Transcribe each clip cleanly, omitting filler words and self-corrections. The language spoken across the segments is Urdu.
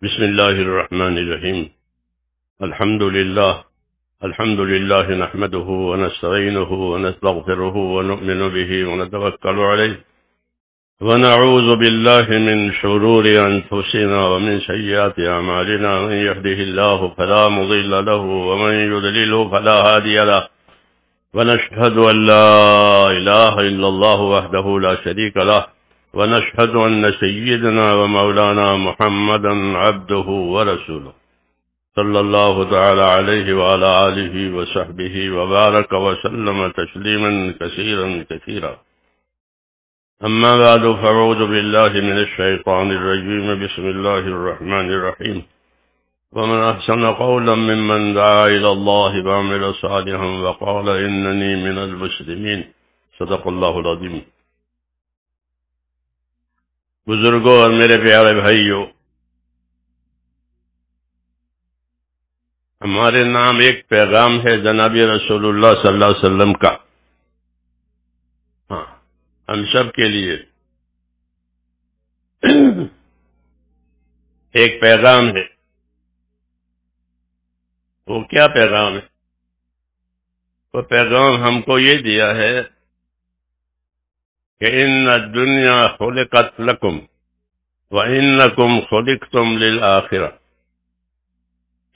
بسم الله الرحمن الرحيم. الحمد لله نحمده ونستعينه ونستغفره ونؤمن به ونتوكل عليه ونعوذ بالله من شرور أنفسنا ومن سيئات أعمالنا. من يهده الله فلا مضل له ومن يضلله فلا هادي له. ونشهد أن لا إله إلا الله وحده لا شريك له ونشهد أن سيدنا ومولانا محمدا عبده ورسوله صلى الله تعالى عليه وعلى آله وصحبه وبارك وسلم تسليما كثيرا كثيرا. أما بعد فأعوذ بالله من الشيطان الرجيم. بسم الله الرحمن الرحيم. ومن أحسن قولا ممن دعا إلى الله وعمل صالحا وقال إنني من المسلمين. صدق الله العظيم. بزرگوں اور میرے پیارے بھائیوں، ہمارے نام ایک پیغام ہے جناب رسول اللہ صلی اللہ علیہ وسلم کا. ہاں، ہم سب کے لیے ایک پیغام ہے. وہ کیا پیغام ہے؟ وہ پیغام ہم کو یہ دیا ہے کہ ان الدنیا خلقت لکم وانکم خلقتم للآخرہ.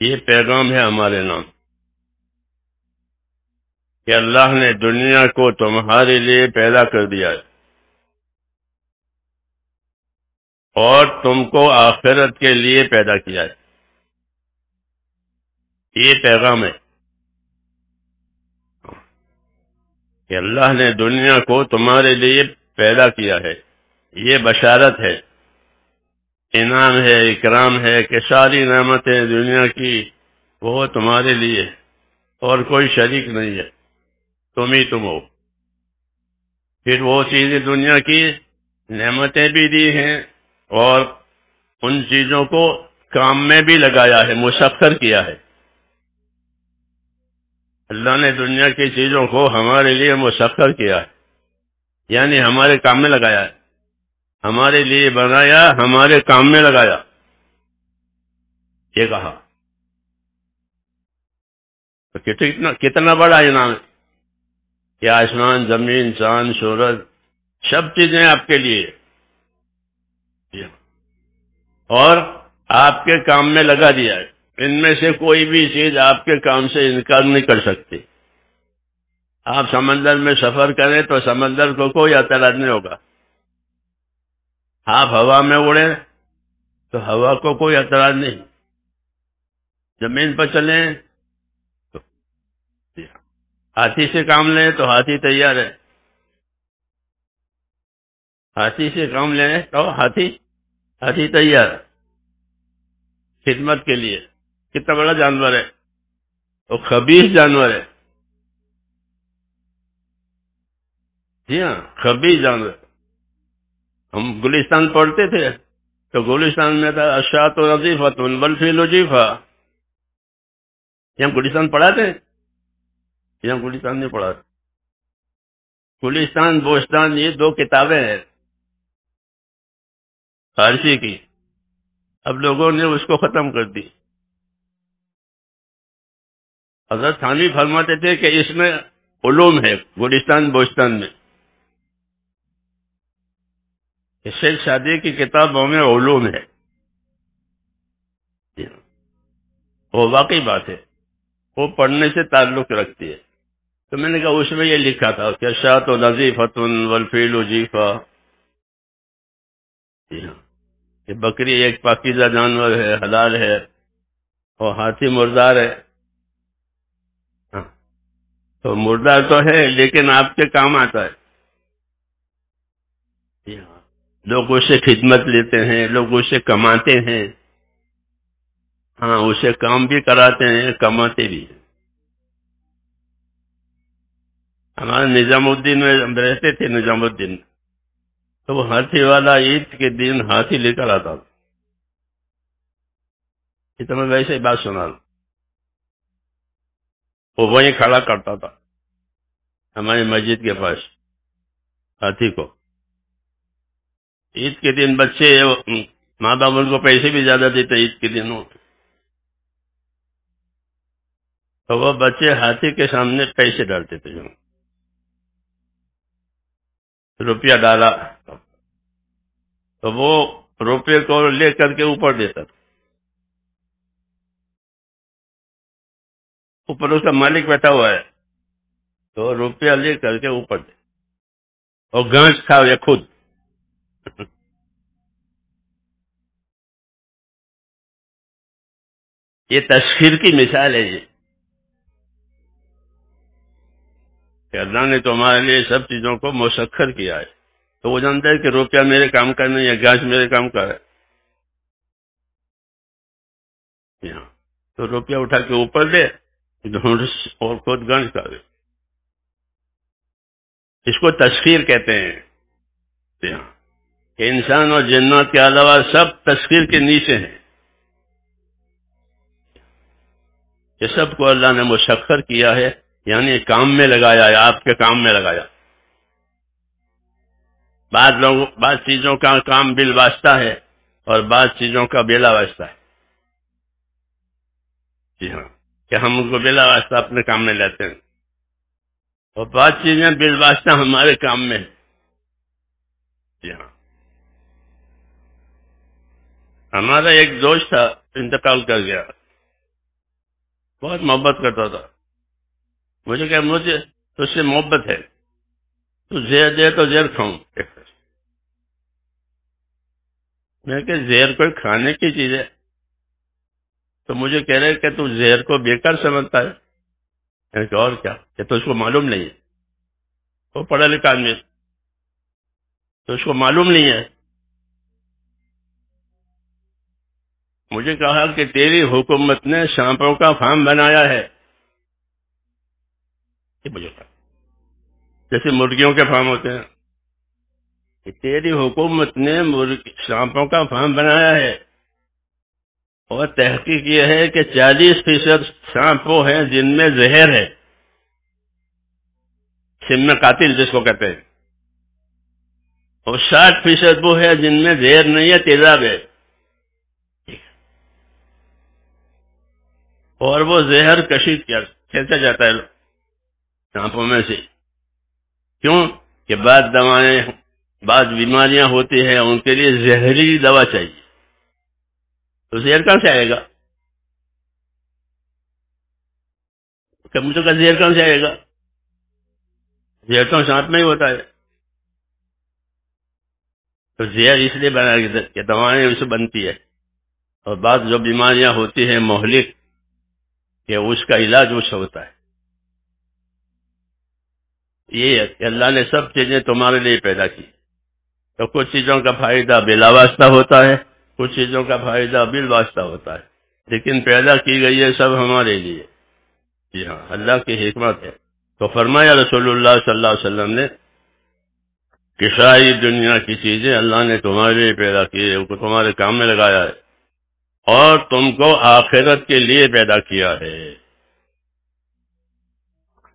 یہ پیغام ہے ہمارے نام کہ اللہ نے دنیا کو تمہارے لیے پیدا کر دیا ہے اور تم کو آخرت کے لیے پیدا کیا ہے. یہ پیغام ہے کہ اللہ نے دنیا کو تمہارے لیے پیدا کیا ہے. یہ بشارت ہے، انعام ہے، اکرام ہے کہ ساری نعمتیں دنیا کی وہ تمہارے لیے اور کوئی شریک نہیں ہے، تم ہی تم ہو. پھر وہ چیزیں دنیا کی نعمتیں بھی دی ہیں اور ان چیزوں کو کام میں بھی لگایا ہے، مسخر کیا ہے. اللہ نے دنیا کی چیزوں کو ہمارے لیے مسخر کیا ہے، یعنی ہمارے کام میں لگایا ہے، ہمارے لیے بنایا، ہمارے کام میں لگایا. یہ کہا تو کتنا بڑا انعام ہے کہ آسمان، زمین، چاند، سورج سب چیزیں آپ کے لیے اور آپ کے کام میں لگا دیا ہے. ان میں سے کوئی بھی چیز آپ کے کام سے انکار نہیں کر سکتی. آپ سمندر میں سفر کریں تو سمندر کو کوئی اعتراض نہیں ہوگا. آپ ہوا میں اڑیں تو ہوا کو کوئی اعتراض نہیں. زمین پر چلیں تو ہاتھی سے کام لیں تو ہاتھی تیار ہے. ہاتھی سے کام لیں تو ہاتھی تیار ہے خدمت کے لیے. کتنا بڑا جانور ہے، وہ خبیث جانور ہے. جی ہاں، خبیث جانور. ہم گلستان پڑھتے تھے تو گلستان میں تھا الشاۃ نظیفۃ والفیل جیفہ. یہاں گلستان پڑھاتے ہیں؟ یہاں گلستان نہیں پڑھاتے. گلستان بوستان یہ دو کتابیں ہیں فارسی کی، اب لوگوں نے اس کو ختم کر دی. حضرت تھانوی فرماتے تھے کہ اس میں علوم ہے، گلستان بوستان میں. شیخ شادی کی کتابوں میں علوم ہے. وہ واقعی بات ہے، وہ پڑھنے سے تعلق رکھتی ہے. تو میں نے کہا اس میں یہ لکھا تھا کہ الشاۃ نظیفۃ والفیل جیفہ. کہ بکری ایک پاکیزہ جانور ہے، حلال ہے، اور ہاتھی مردار ہے. تو مردار تو ہے لیکن آپ کے کام آتا ہے. لوگ اس سے خدمت لیتے ہیں، لوگ اس سے کماتے ہیں. ہاں، اسے کام بھی کراتے ہیں، کماتے بھی ہیں. ہمارے نظام الدین میں ہم رہتے تھے، نظام الدین، تو وہ ہاتھی والا عید کے دن ہاتھی لے کر آتا تھا. یہ تو میں ویسے ہی بات سنا رہا. وہ وہیں کھڑا کرتا تھا ہماری مسجد کے پاس ہاتھی کو. عید کے دن بچے ماں باپ ان کو پیسے بھی زیادہ دیتے عید کے دنوں، تو وہ بچے ہاتھی کے سامنے پیسے ڈالتے تھے، روپیہ ڈالا تو وہ روپے کو لے کر کے اوپر دیتا تھا، اوپر اس کا مالک بیٹھا ہوا ہے تو روپیہ لے کر کے اوپر دے، اور گانچ کھا یا خود یہ تسخیر کی مثال ہے یہ، کہ اللہ نے تمہارے لیے سب چیزوں کو مسخر کیا ہے، تو وہ جانتا ہے کہ روپیہ میرے کام کا نہیں ہے، گانچ میرے کام کا ہے، تو روپیہ اٹھا کے اوپر دے اور خود گانچ کھا دے، اس کو تسخیر کہتے ہیں۔ کہ انسان اور جنات کے علاوہ سب تسخیر کے نیچے ہیں، یہ سب کو اللہ نے مسخر کیا ہے، یعنی کام میں لگایا ہے، آپ کے کام میں لگایا۔ بعض چیزوں کا کام بالواسطہ ہے اور بعض چیزوں کا بلا واسطہ ہے، جی ہاں، کہ ہم ان کو بلا واسطہ اپنے کام میں لیتے ہیں، اور بعض چیزیں بالواسطہ ہمارے کام میں ہیں، جی ہاں۔ ہمارا ایک دوست تھا، انتقال کر گیا، بہت محبت کرتا تھا، مجھے کہ مجھے تو سے محبت ہے، تو زہر دے تو زہر کھاؤں، میں کہ زہر کوئی کھانے کی چیز ہے؟ تو مجھے کہہ رہے کہ تو زہر کو بیکار سمجھتا ہے، میں کہ اور کیا، کہ تو اس کو معلوم نہیں ہے، وہ پڑھا لکھا آدمی ہے، تو اس کو معلوم نہیں ہے۔ مجھے کہا کہ تیری حکومت نے سانپوں کا فارم بنایا ہے، یہ مجھے کہا جیسے مرغیوں کے فارم ہوتے ہیں، کہ تیری حکومت نے سانپوں کا فارم بنایا ہے، اور تحقیق یہ ہے کہ 40% سانپ وہ ہیں جن میں زہر ہے، سم قاتل جس کو کہتے ہیں، اور 60% وہ ہے جن میں زہر نہیں ہے، تیزاب ہے، اور وہ زہر کشید کھینچا جاتا ہے سانپوں میں سے، کیوں کہ بعض بیماریاں ہوتی ہیں ان کے لیے زہریلی دوا چاہیے، تو زہر کہاں سے آئے گا؟ کہ مجھے کہا زہر کہاں سے آئے گا؟ زہر تو سانپ میں ہی ہوتا ہے، تو زہر اس لیے بنا کہ دوائیں اس سے بنتی ہے، اور بعض جو بیماریاں ہوتی ہیں مہلک، کہ اس کا علاج اس سے ہوتا ہے۔ یہ ہے کہ اللہ نے سب چیزیں تمہارے لیے پیدا کی، تو کچھ چیزوں کا فائدہ بلا واسطہ ہوتا ہے، کچھ چیزوں کا فائدہ بالواسطہ ہوتا ہے، لیکن پیدا کی گئی ہے سب ہمارے لیے، جی ہاں، اللہ کی حکمت ہے۔ تو فرمایا رسول اللہ صلی اللہ علیہ وسلم نے کہ ساری دنیا کی چیزیں اللہ نے تمہارے لیے پیدا کی ہے، ان کو تمہارے کام میں لگایا ہے، اور تم کو آخرت کے لیے پیدا کیا ہے،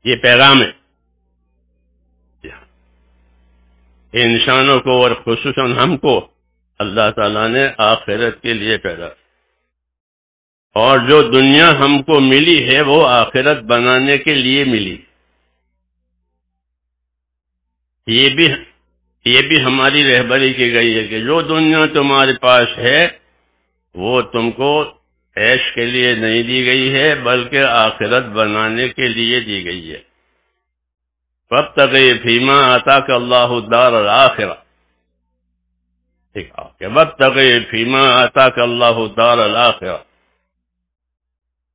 یہ پیغام ہے انسانوں کو، اور خصوصاً ہم کو اللہ تعالیٰ نے آخرت کے لیے پیدا کیا، اور جو دنیا ہم کو ملی ہے وہ آخرت بنانے کے لیے ملی، یہ بھی ہماری رہبری کی گئی ہے کہ جو دنیا تمہارے پاس ہے وہ تم کو عیش کے لیے نہیں دی گئی ہے بلکہ آخرت بنانے کے لیے دی گئی ہے۔ وابتغِ فیما آتاک اللہ الدار الآخرہ، ٹھیک ہے کہ وابتغِ فیما آتاک اللہ الدار الآخرہ،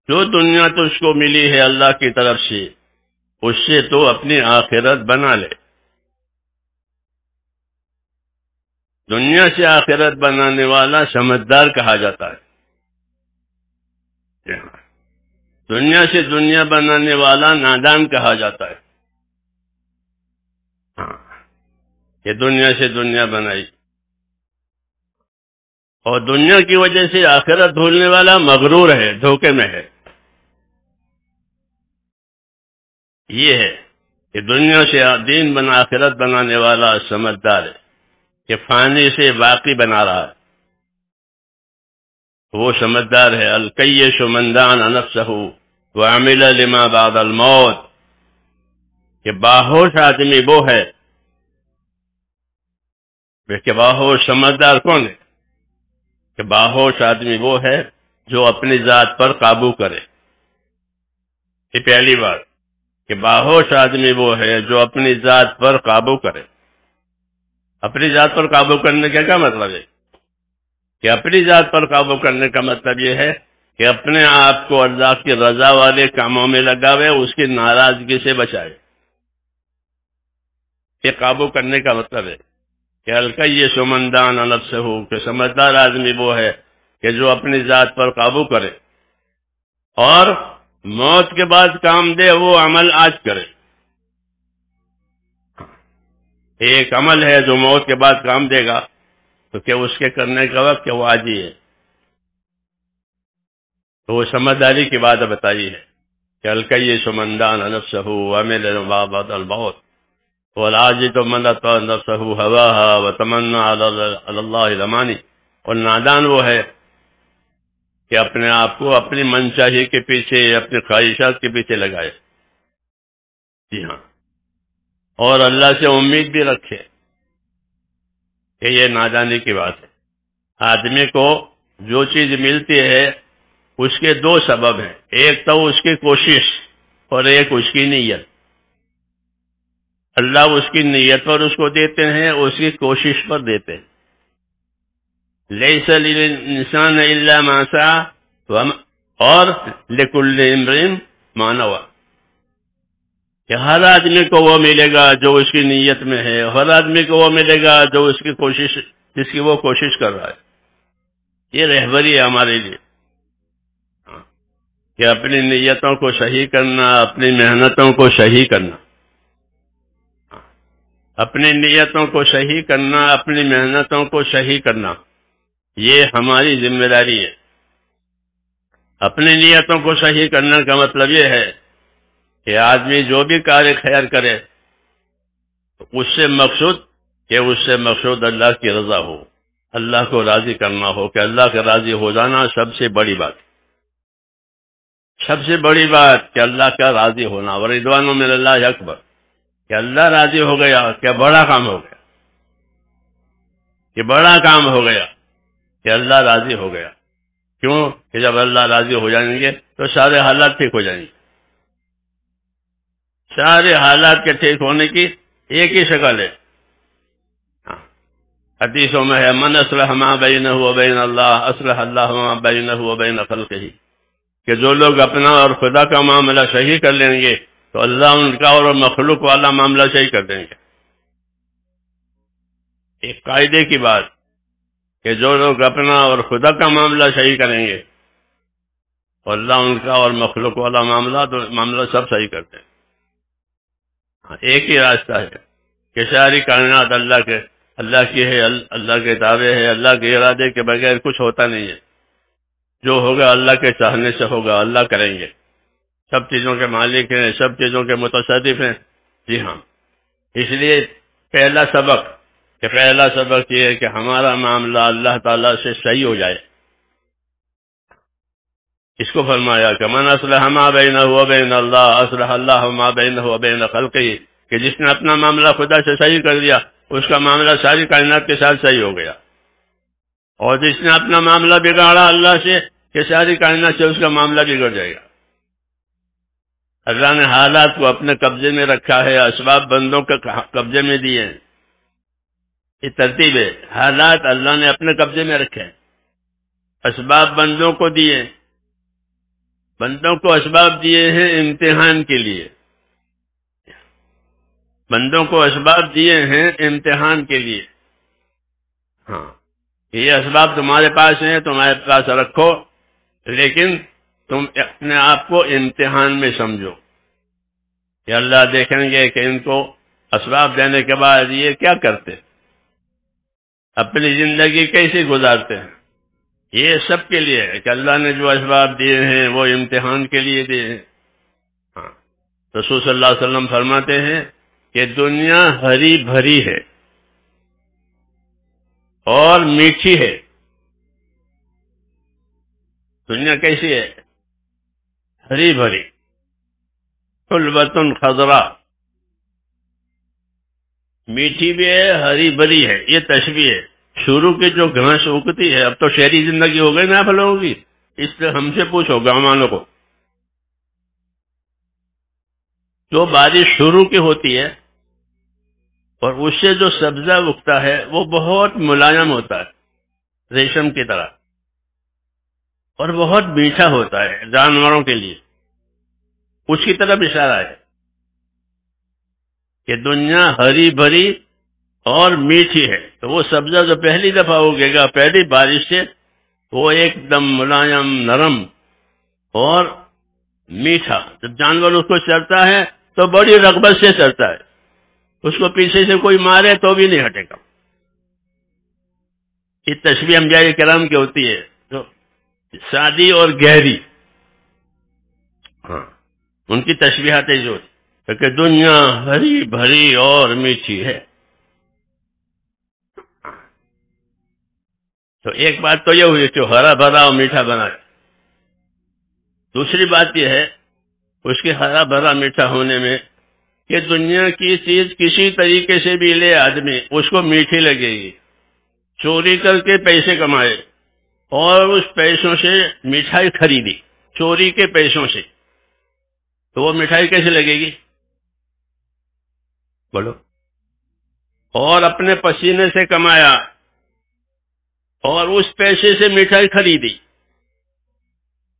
جو دنیا تجھ کو ملی ہے اللہ کی طرف سے اس سے تو اپنی آخرت بنا لے۔ دنیا سے آخرت بنانے والا سمجھدار کہا جاتا ہے، دنیا سے دنیا بنانے والا نادان کہا جاتا ہے، ہاں، کہ دنیا سے دنیا بنائی، اور دنیا کی وجہ سے آخرت بھولنے والا مغرور ہے، دھوکے میں ہے۔ یہ ہے کہ دنیا سے دین بنا آخرت بنانے والا سمجھدار ہے، کہ فانی سے باقی بنا رہا ہے، وہ سمجھدار ہے. الکیس من دان نفسہ وعمل لما بعد الموت، کہ باہوش آدمی وہ ہے کہ باہوش سمجھدار کون ہے؟ کہ باہوش آدمی وہ ہے جو اپنی ذات پر قابو کرے. یہ پہلی بات کہ باہوش آدمی وہ ہے جو اپنی ذات پر قابو کرے. اپنی ذات پر قابو کرنے کا کیا مطلب ہے؟ کہ اپنی ذات پر قابو کرنے کا مطلب یہ ہے کہ اپنے آپ کو اللہ کی رضا والے کاموں میں لگاوے، اس کی ناراضگی سے بچائے. یہ قابو کرنے کا مطلب ہے کہ الکیس من دان نفسہ، کہ سمجھدار آدمی وہ ہے کہ جو اپنی ذات پر قابو کرے اور موت کے بعد کام دے وہ عمل آج کرے. ایک عمل ہے جو موت کے بعد کام دے گا تو کہ اس کے کرنے کا وقت کہ وہ آج ہی ہے. تو وہ سمجھداری کی بات بتائی ہے کہ الکیس من دان نفسہ وعمل لما بعد الموت والعاجز من اطاع نفسہ ہواها وتمنى علی اللہ الامانی. اور نادان وہ ہے کہ اپنے آپ کو اپنی منشاہی کے پیچھے، اپنی خواہشات کے پیچھے لگائے. جی ہاں، اور اللہ سے امید بھی رکھے کہ یہ نادانی کی بات ہے. آدمی کو جو چیز ملتی ہے اس کے دو سبب ہیں، ایک تو اس کی کوشش اور ایک اس کی نیت. اللہ اس کی نیت پر اس کو دیتے ہیں، اس کی کوشش پر دیتے ہیں. لیس للانسان الا ما سعى اور لکل امرئ ما نوى، کہ ہر آدمی کو وہ ملے گا جو اس کی نیت میں ہے، ہر آدمی کو وہ ملے گا جو اس کی کوشش، جس کی وہ کوشش کر رہا ہے. یہ رہبری ہے ہمارے لیے کہ اپنی نیتوں کو صحیح کرنا، اپنی محنتوں کو صحیح کرنا، اپنی نیتوں کو صحیح کرنا، اپنی محنتوں کو صحیح کرنا، یہ ہماری ذمہ داری ہے. اپنی نیتوں کو صحیح کرنے کا مطلب یہ ہے کہ آدمی جو بھی کار خیر کرے اس سے مقصود اللہ کی رضا ہو، اللہ کو راضی کرنا ہو، کہ اللہ کے راضی ہو جانا سب سے بڑی بات، سب سے بڑی بات کہ اللہ کا راضی ہونا. ورضوان من اللہ اکبر، کہ اللہ راضی ہو گیا، کیا بڑا کام ہو گیا، کہ بڑا کام ہو گیا کہ اللہ راضی ہو گیا. کیوں؟ کہ جب اللہ راضی ہو جائیں گے تو سارے حالات ٹھیک ہو جائیں گے. سارے حالات کے ٹھیک ہونے کی ایک ہی شکل ہے. حدیثوں میں ہے من اصلح ما بینہ وبین اللہ اصلح اللہ ما بینہ وبین خلقہ، کہ جو لوگ اپنا اور خدا کا معاملہ صحیح کر لیں گے تو اللہ ان کا اور مخلوق والا معاملہ صحیح کر دیں گے. ایک قاعدے کی بات کہ جو لوگ اپنا اور خدا کا معاملہ صحیح کریں گے اور اللہ ان کا اور مخلوق والا معاملہ سب صحیح کرتے ہیں. ایک ہی راستہ ہے کہ ساری کائنات اللہ کی ہے، اللہ کے تابع ہے، اللہ کے ارادے کے بغیر کچھ ہوتا نہیں ہے. جو ہوگا اللہ کے چاہنے سے ہوگا، اللہ کریں گے. سب چیزوں کے مالک ہیں، سب چیزوں کے متصرف ہیں. جی ہاں، اس لیے پہلا سبق یہ ہے کہ ہمارا معاملہ اللہ تعالیٰ سے صحیح ہو جائے. اس کو فرمایا کہ من اصلح ما بینہ وبین اللہ اصلح اللہ ما بینہ وبین خلقہ، کہ جس نے اپنا معاملہ خدا سے صحیح کر لیا اس کا معاملہ ساری کائنات کے ساتھ صحیح ہو گیا. اور جس نے اپنا معاملہ بگاڑا اللہ سے، کہ ساری کائنات سے اس کا معاملہ بگڑ جائے گا. اللہ نے حالات کو اپنے قبضے میں رکھا ہے، اسباب بندوں کے قبضے میں دیے ہیں. یہ ترتیب ہے. حالات اللہ نے اپنے قبضے میں رکھے ہیں، اسباب بندوں کو دیے. بندوں کو اسباب دیے ہیں امتحان کے لیے، بندوں کو اسباب دیے ہیں امتحان کے لیے. ہاں، یہ اسباب تمہارے پاس ہیں، تمہارے پاس رکھو، لیکن تم اپنے آپ کو امتحان میں سمجھو کہ اللہ دیکھیں گے کہ ان کو اسباب دینے کے بعد یہ کیا کرتے، اپنی زندگی کیسے گزارتے ہیں. یہ سب کے لیے ہے کہ اللہ نے جو اسباب دیے ہیں وہ امتحان کے لیے دیے ہیں. ہاں، رسول صلی اللہ علیہ وسلم فرماتے ہیں کہ دنیا ہری بھری ہے اور میٹھی ہے، دنیا کیسی ہے؟ ہری بھری، حلوۃ خضرا، میٹھی بھی ہے، ہری بھری ہے. یہ تشبیہ ہے. شروع کی جو گھاس اگتی ہے، اب تو شہری زندگی ہو گئی نا آپ لوگوں کی، اس سے ہم سے پوچھو گاؤں والوں کو، جو بارش شروع کی ہوتی ہے اور اس سے جو سبزہ اگتا ہے وہ بہت ملائم ہوتا ہے، ریشم کی طرح، اور بہت میٹھا ہوتا ہے جانوروں کے لیے. اس کی طرف اشارہ ہے کہ دنیا ہری بھری اور میٹھی ہے. تو وہ سبزہ جو پہلی دفعہ اگے گا پہلی بارش سے، وہ ایک دم ملائم، نرم اور میٹھا. جب جانور اس کو چرتا ہے تو بڑی رغبت سے چرتا ہے، اس کو پیچھے سے کوئی مارے تو بھی نہیں ہٹے گا. یہ تشبیہ انبیاء کرام کی ہوتی ہے، جو سادی اور گہری. ہاں، ان کی تشبیہات جو ہوتی کہ دنیا ہری بھری اور میٹھی ہے. تو ایک بات تو یہ ہوئی کہ ہرا بھرا اور میٹھا بنا. دوسری بات یہ ہے اس کے ہرا بھرا میٹھا ہونے میں کہ دنیا کی چیز کسی طریقے سے بھی لے آدمی، اس کو میٹھی لگے گی. چوری کر کے پیسے کمائے اور اس پیسوں سے مٹھائی خریدی، چوری کے پیسوں سے، تو وہ مٹھائی کیسے لگے گی؟ بولو. اور اپنے پسینے سے کمایا اور اس پیسے سے مٹھائی خریدی،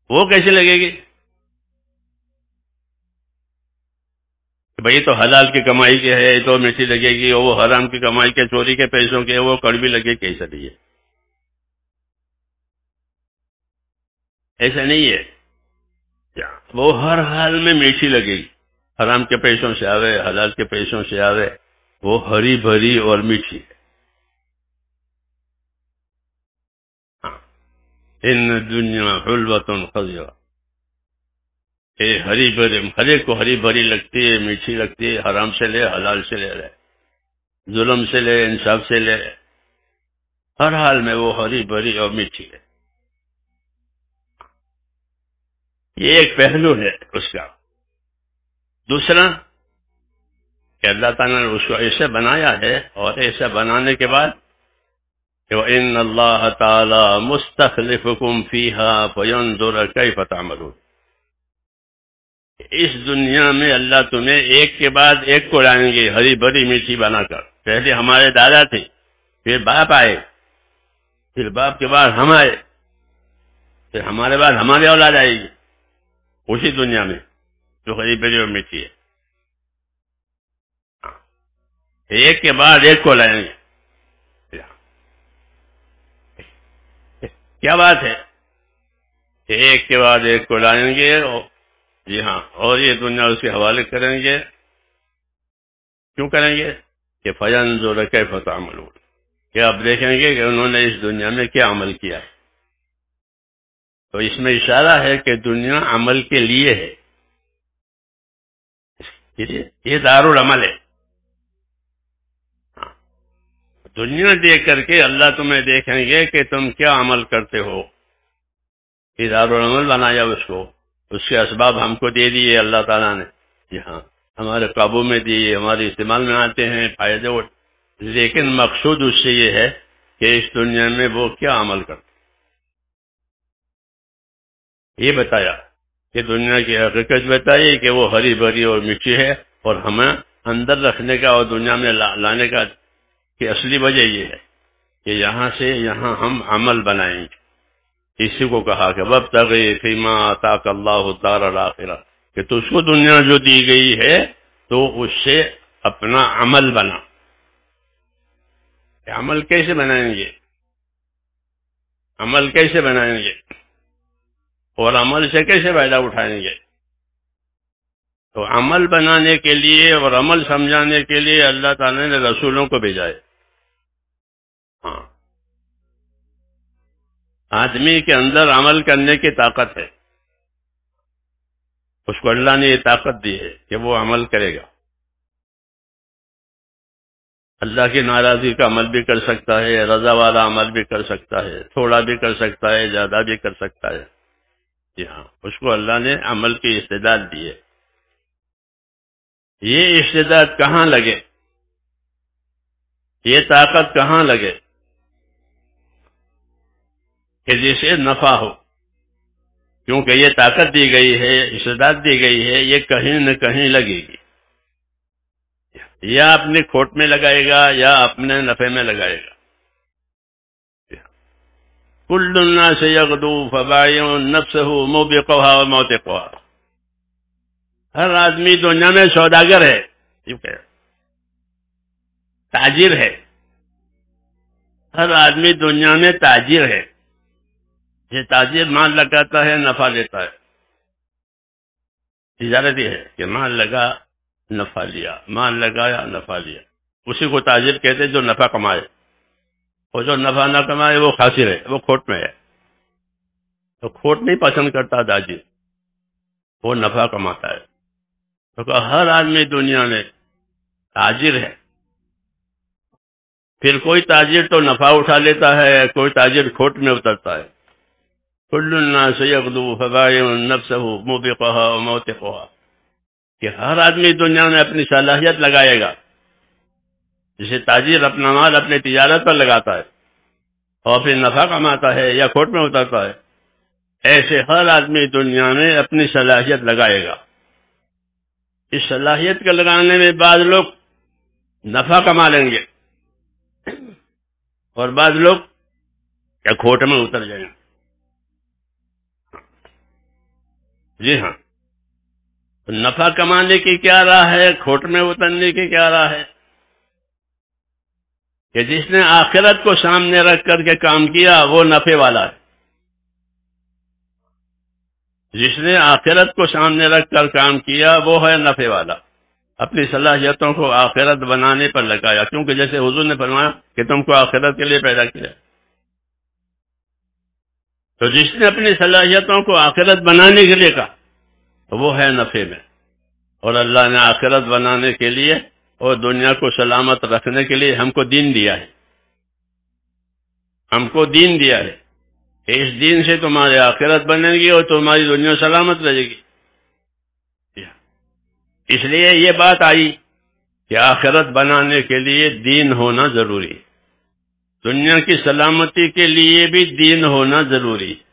وہ کیسے لگے گی؟ بھئی تو حلال کی کمائی کے ہے تو میٹھی لگے گی، اور وہ حرام کی کمائی کے، چوری کے پیسوں کے، وہ کڑوی لگے. کیسا نہیں ہے؟ ایسا نہیں ہے. وہ ہر حال میں میٹھی لگے گی. حرام کے پیسوں سے آوے، حلال کے پیسوں سے آوے، وہ ہری بھری اور میٹھی ہے. ان دنیا حلوۃ خضرا، یہ ہری بھری، ہر ایک کو ہری بھری لگتی ہے، میٹھی لگتی ہے. حرام سے لے، حلال سے لے رہے، ظلم سے لے، انصاف سے لے، ہر حال میں وہ ہری بھری اور میٹھی ہے. یہ ایک پہلو ہے اس کا. دوسرا کہ اللہ تعالیٰ نے اس کو ایسے بنایا ہے، اور ایسا بنانے کے بعد کہ وَإِنَّ اللَّهَ تَعَالَى مُسْتَخْلِفُكُمْ فِيهَا فَيَنْظُرَ كَيْفَ تَعْمَلُونَ. اس دنیا میں اللہ تمہیں ایک کے بعد ایک کو لائیں گے ہری بھری میٹھی بنا کر. پہلے ہمارے دادا تھے، پھر باپ آئے، پھر باپ کے بعد ہم آئے، پھر ہمارے بعد ہماری اولاد آئے گی اسی دنیا میں جو ہری بھری اور میٹھی ہے. ایک کے بعد ایک کو لائیں گے. کیا بات ہے کہ ایک کے بعد ایک کو لائیں گے. جی ہاں، اور یہ دنیا اس کے حوالے کریں گے. کیوں کریں گے؟ کہ فَيَنْظُرَ كَيْفَ تَعْمَلُونَ، کہ آپ دیکھیں گے کہ انہوں نے اس دنیا میں کیا عمل کیا ہے. تو اس میں اشارہ ہے کہ دنیا عمل کے لیے ہے، یہ دارالعمل ہے. دنیا دیکھ کر کے اللہ تمہیں دیکھیں گے کہ تم کیا عمل کرتے ہو. یہ دارالعمل بنایا اس کو، اس کے اسباب ہم کو دے دیے اللہ تعالیٰ نے. جی ہاں، ہمارے قابو میں دیے، ہمارے استعمال میں آتے ہیں، فائدے اٹھ. لیکن مقصود اس سے یہ ہے کہ اس دنیا میں وہ کیا عمل کرتے. یہ بتایا کہ دنیا کی حقیقت بتائی کہ وہ ہری بھری اور میٹھی ہے، اور ہمیں اندر رکھنے کا اور دنیا میں لانے کا کی اصلی وجہ یہ ہے کہ یہاں سے یہاں ہم عمل بنائیں گے. اسی کو کہا کہ وَابْتَغِ فِيمَا آتَاكَ اللَّهُ الدَّارَ الْآخِرَةَ، کہ تجھ کو دنیا جو دی گئی ہے تو اس سے اپنا عمل بنا. عمل کیسے بنائیں گے؟ عمل کیسے بنائیں گے اور عمل سے کیسے فائدہ اٹھائیں گے؟ تو عمل بنانے کے لیے اور عمل سمجھانے کے لیے اللہ تعالی نے رسولوں کو بھیجا ہے. ہاں، آدمی کے اندر عمل کرنے کی طاقت ہے، اس کو اللہ نے یہ طاقت دی ہے کہ وہ عمل کرے گا. اللہ کی ناراضی کا عمل بھی کر سکتا ہے، رضا والا عمل بھی کر سکتا ہے، تھوڑا بھی کر سکتا ہے، زیادہ بھی کر سکتا ہے. جی ہاں، اس کو اللہ نے عمل کی استعداد دی ہے. یہ استعداد کہاں لگے، یہ طاقت کہاں لگے کہ جسے نفع ہو، کیونکہ یہ طاقت دی گئی ہے، استعداد دی گئی ہے، یہ کہیں نہ کہیں لگے گی، یا اپنی کھوٹ میں لگائے گا یا اپنے نفع میں لگائے گا. کل الناس یغدو فبائع نفسه موبقها وموتقها. ہر آدمی دنیا میں سوداگر ہے، تاجر ہے. ہر آدمی دنیا میں تاجر ہے. یہ تاجر مال لگاتا ہے، نفع لیتا ہے. تجارت یہ ہے کہ مال لگا نفع لیا، مال لگایا نفع لیا. اسی کو تاجر کہتے ہیں جو نفع کمائے، اور جو نفع نہ کمائے وہ خاسر ہے، وہ کھوٹ میں ہے. تو کھوٹ نہیں پسند کرتا تاجر، وہ نفع کماتا ہے. تو ہر آدمی دنیا میں تاجر ہے. پھر کوئی تاجر تو نفع اٹھا لیتا ہے، کوئی تاجر کھوٹ میں اترتا ہے. کل الناس یغدو فبائع نفسه موبقها وموتقها، کہ ہر آدمی دنیا میں اپنی صلاحیت لگائے گا. جسے تاجر اپنا مال اپنی تجارت پر لگاتا ہے اور پھر نفع کماتا ہے یا کھوٹ میں اترتا ہے، ایسے ہر آدمی دنیا میں اپنی صلاحیت لگائے گا. اس صلاحیت کے لگانے میں بعض لوگ نفع کما لیں گے اور بعض لوگ کیا کھوٹ میں اتر جائیں گے. جی ہاں، نفع کمانے کی کیا راہ ہے، کھوٹ میں اترنے کی کیا راہ ہے؟ کہ جس نے آخرت کو سامنے رکھ کر کے کام کیا وہ نفع والا ہے. جس نے آخرت کو سامنے رکھ کر کام کیا وہ ہے نفع والا. اپنی صلاحیتوں کو آخرت بنانے پر لگایا، کیونکہ جیسے حضور نے فرمایا کہ تم کو آخرت کے لیے پیدا کیا. تو جس نے اپنی صلاحیتوں کو آخرت بنانے کے لیے کہا تو وہ ہے نفع میں. اور اللہ نے آخرت بنانے کے لیے اور دنیا کو سلامت رکھنے کے لیے ہم کو دین دیا ہے. ہم کو دین دیا ہے کہ اس دین سے تمہاری آخرت بنے گی اور تمہاری دنیا سلامت رہے گی. اس لیے یہ بات آئی کہ آخرت بنانے کے لیے دین ہونا ضروری ہے. دنیا کی سلامتی کے لیے بھی دین ہونا ضروری ہے.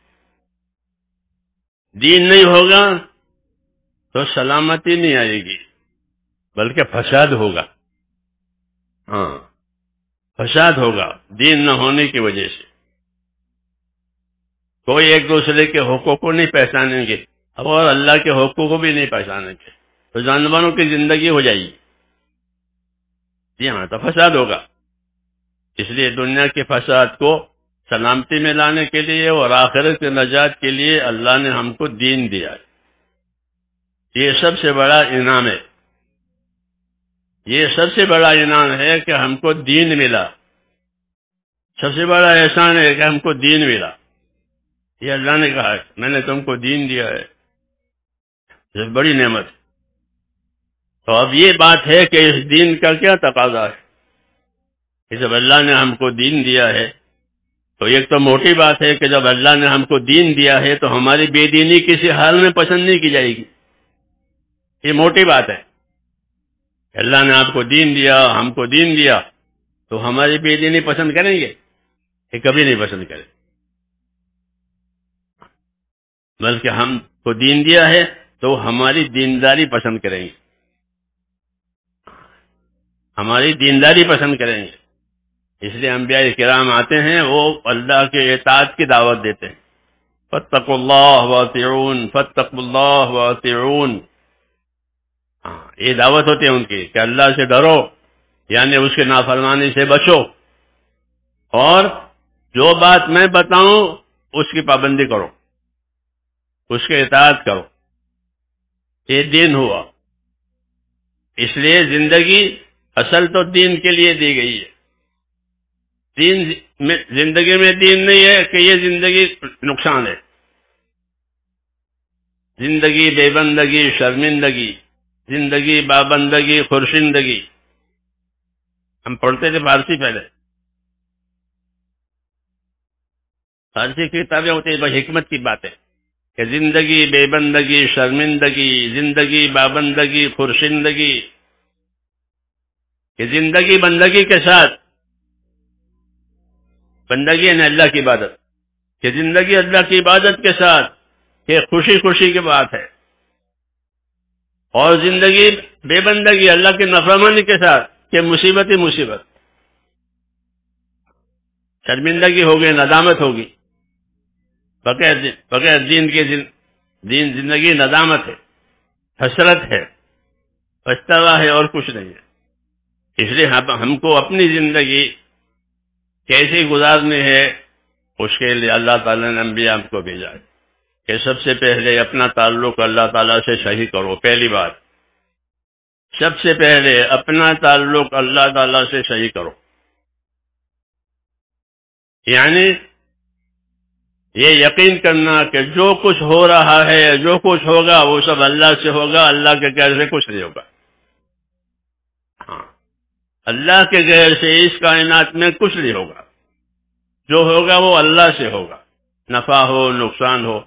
دین نہیں ہوگا تو سلامتی نہیں آئے گی، بلکہ فساد ہوگا. ہاں، فساد ہوگا دین نہ ہونے کی وجہ سے. کوئی ایک دوسرے کے حقوق کو نہیں پہچانیں گے اور اللہ کے حقوق کو بھی نہیں پہچانیں گے تو جانوروں کی زندگی ہو جائے گی. جی ہاں، تو فساد ہوگا. اس لیے دنیا کے فساد کو سلامتی میں لانے کے لیے اور آخرت کی نجات کے لیے اللہ نے ہم کو دین دیا ہے. یہ سب سے بڑا انعام ہے. یہ سب سے بڑا انعام ہے کہ ہم کو دین ملا. سب سے بڑا احسان ہے کہ ہم کو دین ملا. یہ اللہ نے کہا ہے میں نے تم کو دین دیا ہے، یہ بڑی نعمت. تو اب یہ بات ہے کہ اس دین کا کیا تقاضا ہے کہ جب اللہ نے ہم کو دین دیا ہے تو ایک تو موٹی بات ہے کہ جب اللہ نے ہم کو دین دیا ہے تو ہماری بے دینی کسی حال میں پسند نہیں کی جائے گی. یہ موٹی بات ہے. اللہ نے آپ کو دین دیا، ہم کو دین دیا، تو ہماری بے دینی پسند کریں گے؟ کہ کبھی نہیں پسند کریں. بلکہ ہم کو دین دیا ہے تو ہماری دینداری پسند کریں گے، ہماری دینداری پسند کریں گے. اس لیے انبیاء کرام آتے ہیں، وہ اللہ کے اطاعت کی دعوت دیتے ہیں. فاتقوا اللہ واطیعون، فاتقوا اللہ واطیعون. یہ دعوت ہوتی ہے ان کی کہ اللہ سے ڈرو، یعنی اس کے نافرمانی سے بچو، اور جو بات میں بتاؤں اس کی پابندی کرو، اس کے اطاعت کرو. یہ دین ہوا. اس لیے زندگی اصل تو دین کے لیے دی گئی ہے. زندگی میں دین نہیں ہے کہ یہ زندگی نقصان ہے. زندگی بے بندگی، شرمندگی، زندگی بابندگی، خورشندگی. ہم پڑھتے تھے فارسی پہلے، فارسی کی کتابیں ہوتی ہیں، بس حکمت کی باتیں. کہ زندگی بے بندگی شرمندگی، زندگی بابندگی خرشندگی، کہ زندگی بندگی کے ساتھ، بندگی یعنی اللہ کی عبادت، کہ زندگی اللہ کی عبادت کے ساتھ، کہ خوشی خوشی کی بات ہے، اور زندگی بے بندگی اللہ کی نافرمانی کے ساتھ، کہ مصیبت ہی مصیبت، شرمندگی ہوگی، ندامت ہوگی، بغیر دین زندگی ندامت ہے، حسرت ہے، پچھتاوا ہے، اور کچھ نہیں ہے۔ اس لیے ہم کو اپنی زندگی کیسے گزارنی ہے، اس کے لیے اللہ تعالیٰ نے انبیاء ہم کو بھیجا ہے کہ سب سے پہلے اپنا تعلق اللہ تعالیٰ سے صحیح کرو۔ پہلی بات، سب سے پہلے اپنا تعلق اللہ تعالیٰ سے صحیح کرو، یعنی یہ یقین کرنا کہ جو کچھ ہو رہا ہے، جو کچھ ہوگا، وہ سب اللہ سے ہوگا، اللہ کے غیر سے کچھ نہیں ہوگا۔ ہاں، اللہ کے غیر سے اس کائنات میں کچھ نہیں ہوگا، جو ہوگا وہ اللہ سے ہوگا، نفع ہو، نقصان ہو،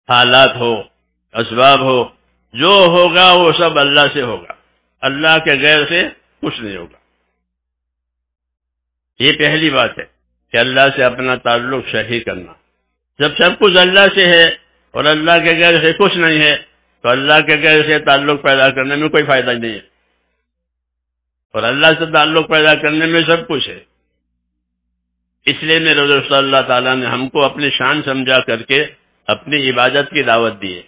حالات ہو، اسباب ہو، جو ہوگا وہ سب اللہ سے ہوگا، اللہ کے غیر سے کچھ نہیں ہوگا۔ یہ پہلی بات ہے کہ اللہ سے اپنا تعلق صحیح کرنا۔ جب سب کچھ اللہ سے ہے اور اللہ کے غیر سے کچھ نہیں ہے، تو اللہ کے غیر سے تعلق پیدا کرنے میں کوئی فائدہ نہیں ہے، اور اللہ سے تعلق پیدا کرنے میں سب کچھ ہے۔ اس لیے میرے رسول صلی اللہ تعالیٰ نے ہم کو اپنی شان سمجھا کر کے اپنی عبادت کی دعوت دی ہے،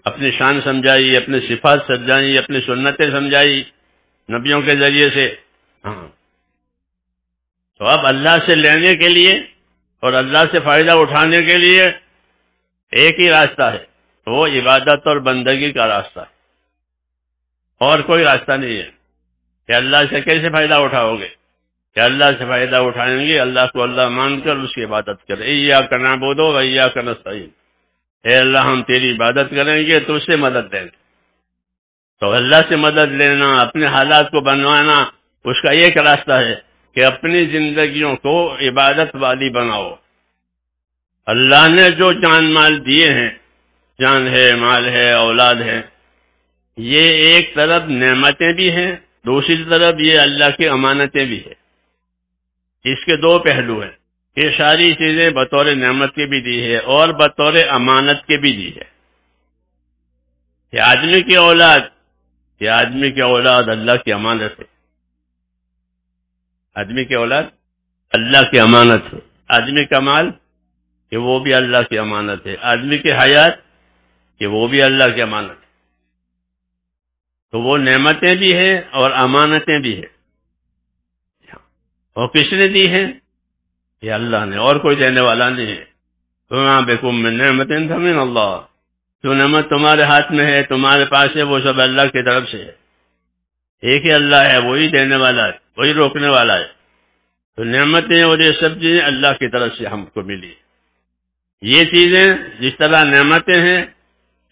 اپنی شان سمجھائی، اپنی صفات سمجھائی، اپنی سنتیں سمجھائی نبیوں کے ذریعے سے۔ ہاں، تو اب اللہ سے لینے کے لیے اور اللہ سے فائدہ اٹھانے کے لیے ایک ہی راستہ ہے، وہ عبادت اور بندگی کا راستہ ہے، اور کوئی راستہ نہیں ہے۔ کہ اللہ سے کیسے فائدہ اٹھاؤ گے؟ کہ اللہ سے فائدہ اٹھائیں گے اللہ کو اللہ مان کر اس کی عبادت کریں۔ ایاک نعبد و ایاک نستعین، اے اللہ ہم تیری عبادت کریں گے تو اس سے مدد دیں گے۔ تو اللہ سے مدد لینا، اپنے حالات کو بنوانا، اس کا ایک راستہ ہے کہ اپنی زندگیوں کو عبادت والی بناؤ۔ اللہ نے جو جان مال دیے ہیں، جان ہے، مال ہے، اولاد ہے، یہ ایک طرف نعمتیں بھی ہیں، دوسری طرف یہ اللہ کی امانتیں بھی ہیں۔ اس کے دو پہلو ہیں، یہ ساری چیزیں بطور نعمت کے بھی دی ہے اور بطور امانت کے بھی دی ہے۔ یہ آدمی کی اولاد اللہ کی امانت ہے، آدمی کی اولاد اللہ کی امانت ہے، آدمی کا مال کہ وہ بھی اللہ کی امانت ہے، آدمی کی حیات کہ وہ بھی اللہ کی امانت ہے۔ تو وہ نعمتیں بھی ہیں اور امانتیں بھی ہیں، اور کس نے دی ہیں؟ یہ اللہ نے، اور کوئی دینے والا نہیں ہے۔ وَمَا بِكُم مِّن نِّعْمَةٍ فَمِنَ اللَّهِ، جو نعمت تمہارے ہاتھ میں ہے، تمہارے پاس ہے، وہ سب اللہ کی طرف سے ہے۔ ایک ہی اللہ ہے، وہی دینے والا ہے، وہی روکنے والا ہے۔ تو نعمتیں اور یہ سب چیزیں اللہ کی طرف سے ہم کو ملی۔ یہ چیزیں جس طرح نعمتیں ہیں،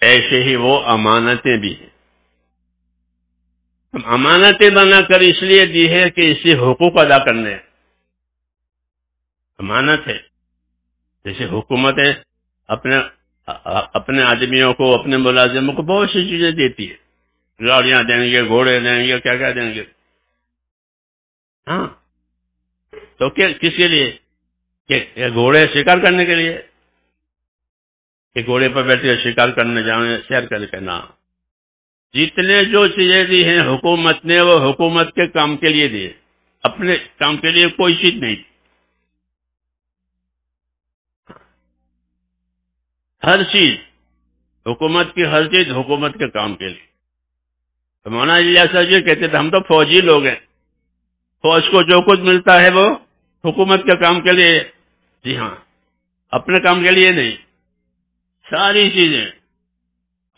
ایسے ہی وہ امانتیں بھی ہیں۔ امانتیں بنا کر اس لیے دی ہے کہ اس سے حقوق ادا کرنے ہیں۔ امانت ہے، جیسے حکومت ہے اپنے آدمیوں کو، اپنے ملازموں کو بہت سی چیزیں دیتی ہے، گاڑیاں دیں گے، گھوڑے دیں گے، کیا کیا دیں گے۔ ہاں، تو کس کے لیے؟ کہ گھوڑے شکار کرنے کے لیے، کہ گھوڑے پر بیٹھے شکار کرنے جائیں، سیر کر کے نہ۔ جتنے جو چیزیں دی ہیں حکومت نے، وہ حکومت کے کام کے لیے دی، اپنے کام کے لیے کوئی چیز نہیں دی۔ ہر چیز حکومت کی، ہر چیز حکومت کے کام کے لیے۔ تو مولانا الیاس صاحب جی کہتے تھے ہم تو فوجی لوگ ہیں، فوج کو جو کچھ ملتا ہے وہ حکومت کے کام کے لیے۔ جی ہاں، اپنے کام کے لیے نہیں، ساری چیزیں۔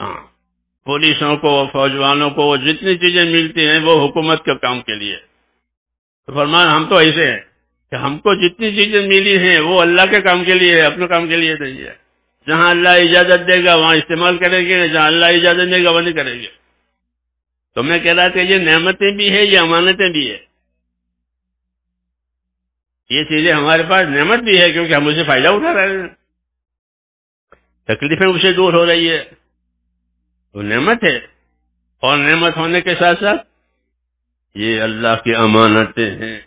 ہاں، پولیسوں کو، فوج والوں کو جتنی چیزیں ملتی ہیں وہ حکومت کے کام کے لیے۔ تو فرمایا ہم تو ایسے ہیں کہ ہم کو جتنی چیزیں ملی ہیں وہ اللہ کے کام کے لیے ہے، اپنے کام کے لیے نہیں ہے۔ جہاں اللہ اجازت دے گا وہاں استعمال کریں گے، جہاں اللہ اجازت دے گا وہ نہیں کریں گے۔ تو میں کہہ رہا تھا یہ نعمتیں بھی ہیں، یہ امانتیں بھی ہیں۔ یہ چیزیں ہمارے پاس نعمت بھی ہے کیونکہ ہم اسے فائدہ اٹھا رہے ہیں۔ تکلیفیں اسے دور ہو رہی ہے، وہ نعمت ہے، اور نعمت ہونے کے ساتھ ساتھ یہ اللہ کی امانتیں ہیں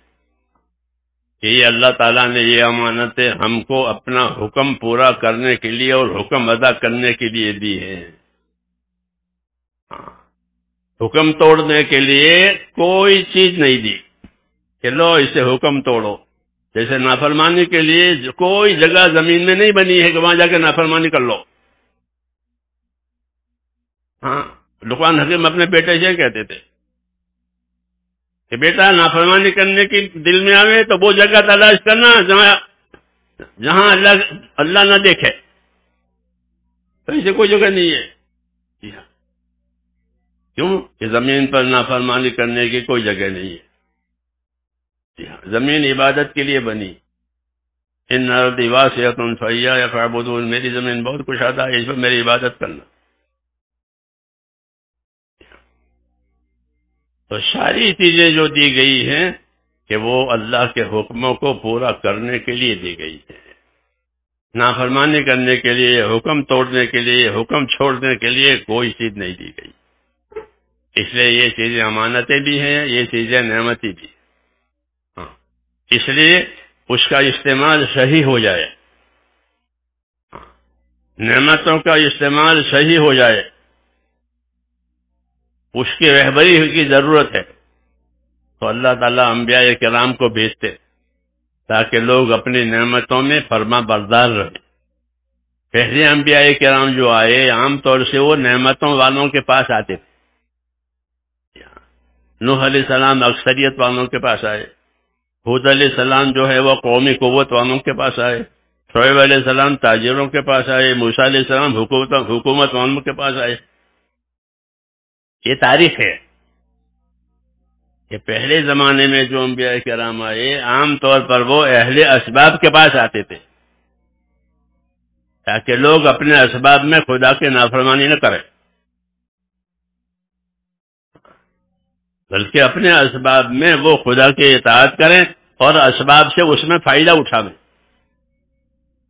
کہ یہ اللہ تعالیٰ نے یہ امانتیں ہم کو اپنا حکم پورا کرنے کے لیے اور حکم ادا کرنے کے لیے دی ہیں۔ حکم توڑنے کے لیے کوئی چیز نہیں دی کہ لو اسے حکم توڑو، جیسے نافرمانی کے لیے کوئی جگہ زمین میں نہیں بنی ہے کہ وہاں جا کے نافرمانی کر لو۔ ہاں، لقمان حکیم اپنے بیٹے سے کہتے تھے کہ بیٹا نافرمانی کرنے کی دل میں آوے تو وہ جگہ تلاش کرنا جہاں اللہ نہ دیکھے، تو اسے کوئی جگہ نہیں ہے۔ کیوں کہ زمین پر نافرمانی کرنے کی کوئی جگہ نہیں ہے۔ زمین عبادت کے لیے بنی، ان ارضی واسعۃ فإیایا فاعبدون، میری زمین بہت کشادہ ہے، اس پر میری عبادت کرنا۔ تو ساری چیزیں جو دی گئی ہیں کہ وہ اللہ کے حکموں کو پورا کرنے کے لیے دی گئی ہے، نافرمانی کرنے کے لیے، حکم توڑنے کے لیے، حکم چھوڑنے کے لیے کوئی چیز نہیں دی گئی۔ اس لیے یہ چیزیں امانتیں بھی ہیں، یہ چیزیں نعمتیں بھی، اس لیے اس کا استعمال صحیح ہو جائے، نعمتوں کا استعمال صحیح ہو جائے، اس کی رہبری کی ضرورت ہے، تو اللہ تعالیٰ انبیاء کرام کو بھیجتے تاکہ لوگ اپنی نعمتوں میں فرما بردار رہیں۔ پہلے انبیاء کرام جو آئے عام طور سے وہ نعمتوں والوں کے پاس آتے تھے۔ نوح علیہ السلام اکثریت والوں کے پاس آئے، ہود علیہ السلام جو ہے وہ قومی قوت والوں کے پاس آئے، شعیب علیہ السلام تاجروں کے پاس آئے، موسیٰ علیہ السلام حکومت والوں کے پاس آئے۔ یہ تاریخ ہے کہ پہلے زمانے میں جو انبیاء کرام آئے عام طور پر وہ اہل اسباب کے پاس آتے تھے تاکہ لوگ اپنے اسباب میں خدا کی نافرمانی نہ کریں، بلکہ اپنے اسباب میں وہ خدا کی اطاعت کریں اور اسباب سے اس میں فائدہ اٹھائیں،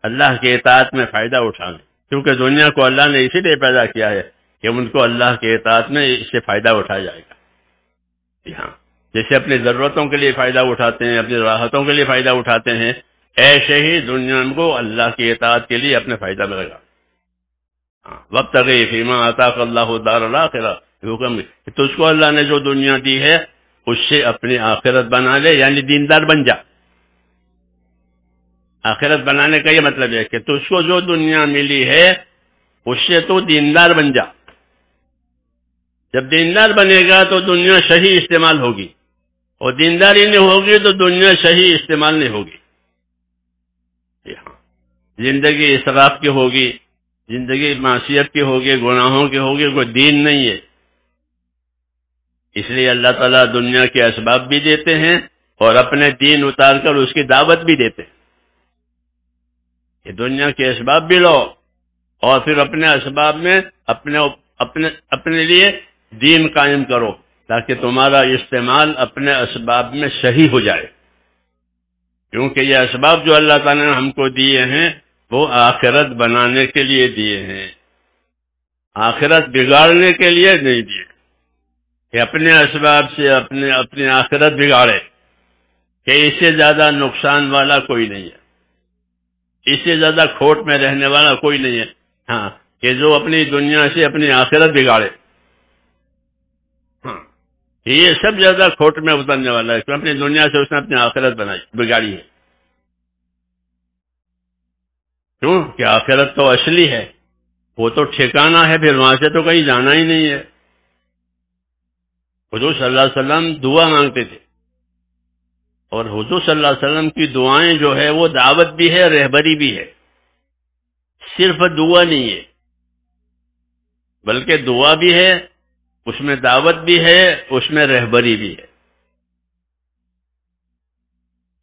اللہ کی اطاعت میں فائدہ اٹھائیں، کیونکہ دنیا کو اللہ نے اسی لیے پیدا کیا ہے کہ ان کو اللہ کی اطاعت میں اس سے فائدہ اٹھایا جائے گا۔ ہاں، جیسے اپنی ضرورتوں کے لیے فائدہ اٹھاتے ہیں، اپنی راحتوں کے لیے فائدہ اٹھاتے ہیں، ایسے ہی دنیا کو اللہ کی اطاعت کے لیے اپنے فائدہ ملے گا۔ وابتغ فیما آتاک اللہ الدار الآخرہ، حکم کہ تجھ کو اللہ نے جو دنیا دی ہے اس سے اپنی آخرت بنا لے، یعنی دیندار بن جا۔ آخرت بنانے کا یہ مطلب ہے کہ تجھ کو جو دنیا ملی ہے اس سے تو دیندار بن جا۔ جب دیندار بنے گا تو دنیا صحیح استعمال ہوگی، اور دینداری نہیں ہوگی تو دنیا صحیح استعمال نہیں ہوگی۔ زندگی اسراف کی ہوگی، زندگی معصیت کی ہوگی، گناہوں کی ہوگی، کوئی دین نہیں ہے۔ اس لیے اللہ تعالیٰ دنیا کے اسباب بھی دیتے ہیں اور اپنے دین اتار کر اس کی دعوت بھی دیتے ہیں کہ دنیا کے اسباب بھی لو اور پھر اپنے اسباب میں اپنے لیے دین قائم کرو تاکہ تمہارا استعمال اپنے اسباب میں صحیح ہو جائے، کیونکہ یہ اسباب جو اللہ تعالیٰ نے ہم کو دیے ہیں وہ آخرت بنانے کے لیے دیے ہیں، آخرت بگاڑنے کے لیے نہیں دیے کہ اپنے اسباب سے اپنی آخرت بگاڑے، کہ اس سے زیادہ نقصان والا کوئی نہیں ہے، اس سے زیادہ کھوٹ میں رہنے والا کوئی نہیں ہے، ہاں، کہ جو اپنی دنیا سے اپنی آخرت بگاڑے، ہاں، یہ سب زیادہ کھوٹ میں اترنے والا ہے کہ اپنی دنیا سے اس نے اپنی آخرت بگاڑی ہے۔ کیوں کہ آخرت تو اصلی ہے، وہ تو ٹھکانہ ہے، پھر وہاں سے تو کہیں جانا ہی نہیں ہے۔ حضور صلی اللہ علیہ وسلم دعا مانگتے تھے، اور حضور صلی اللہ علیہ وسلم کی دعائیں جو ہے وہ دعوت بھی ہے، رہبری بھی ہے، صرف دعا نہیں ہے بلکہ دعا بھی ہے، اس میں دعوت بھی ہے، اس میں رہبری بھی ہے۔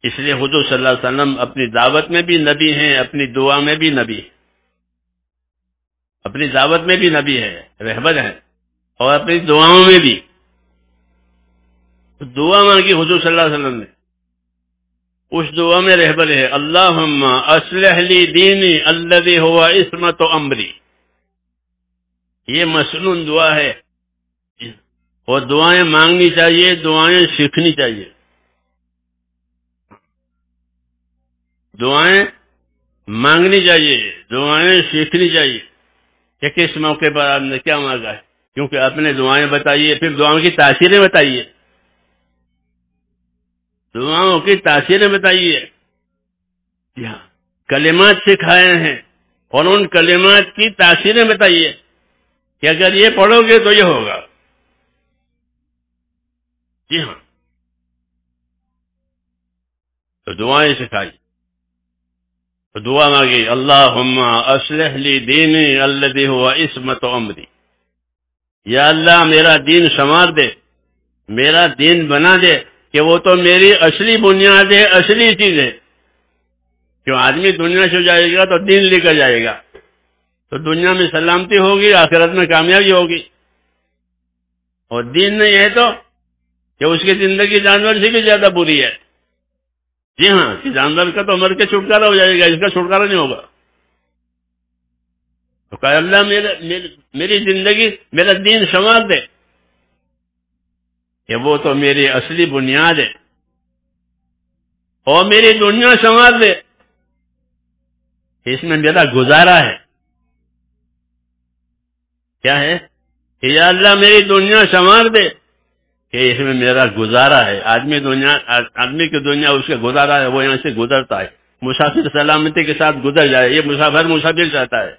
اس لیے حضور صلی اللہ علیہ وسلم اپنی دعوت میں بھی نبی ہیں، اپنی دعا میں بھی نبی ہیں، اپنی دعوت میں بھی نبی ہے، رہبر ہیں، اور اپنی دعاؤں میں بھی۔ دعا مانگی حضور صلی اللہ علیہ وسلم نے، اس دعا میں رہبر ہے اللہم اصلح لی دینی الذی ہوا عصمت امری. یہ مسنون دعا ہے اور دعائیں مانگنی چاہیے، دعائیں سیکھنی چاہیے. دعائیں مانگنی چاہیے، دعائیں سیکھنی چاہیے کہ کس موقع پر آپ نے کیا مانگا ہے، کیونکہ آپ نے دعائیں بتائیے، پھر دعاؤں کی تاثیریں بتائیے، دعاؤں کی تاثیریں بتائیے. کلمات سکھائے ہیں اور ان کلمات کی تاثیریں بتائیے کہ اگر یہ پڑھو گے تو یہ ہوگا. جی ہاں، تو دعائیں سکھائی، تو دعا مانگی اللہم اصلح لی دینی الذی ہوا عصمت امری. یا اللہ میرا دین سنوار دے، میرا دین بنا دے کہ وہ تو میری اصلی بنیاد ہے، اصلی چیز ہے. کیوں آدمی دنیا سے جائے گا تو دین لے کر جائے گا، تو دنیا میں سلامتی ہوگی، آخرت میں کامیابی ہوگی. اور دین نہیں ہے تو کہ اس کی زندگی جانور سے بھی زیادہ بری ہے. جی ہاں، جانور کا تو مر کے چھٹکارا ہو جائے گا، اس کا چھٹکارا نہیں ہوگا. تو کہ اللہ میری زندگی، میرا دین سنوار دے کہ وہ تو میری اصلی بنیاد ہے، اور میری دنیا سنوار دے اس میں میرا گزارا ہے. کیا ہے کہ یا اللہ میری دنیا سنوار دے کہ اس میں میرا گزارا ہے. آدمی کی دنیا اس کا گزارا ہے، وہ یہاں سے گزرتا ہے. مسافر سلامتی کے ساتھ گزر جائے، یہ مسافر چاہتا ہے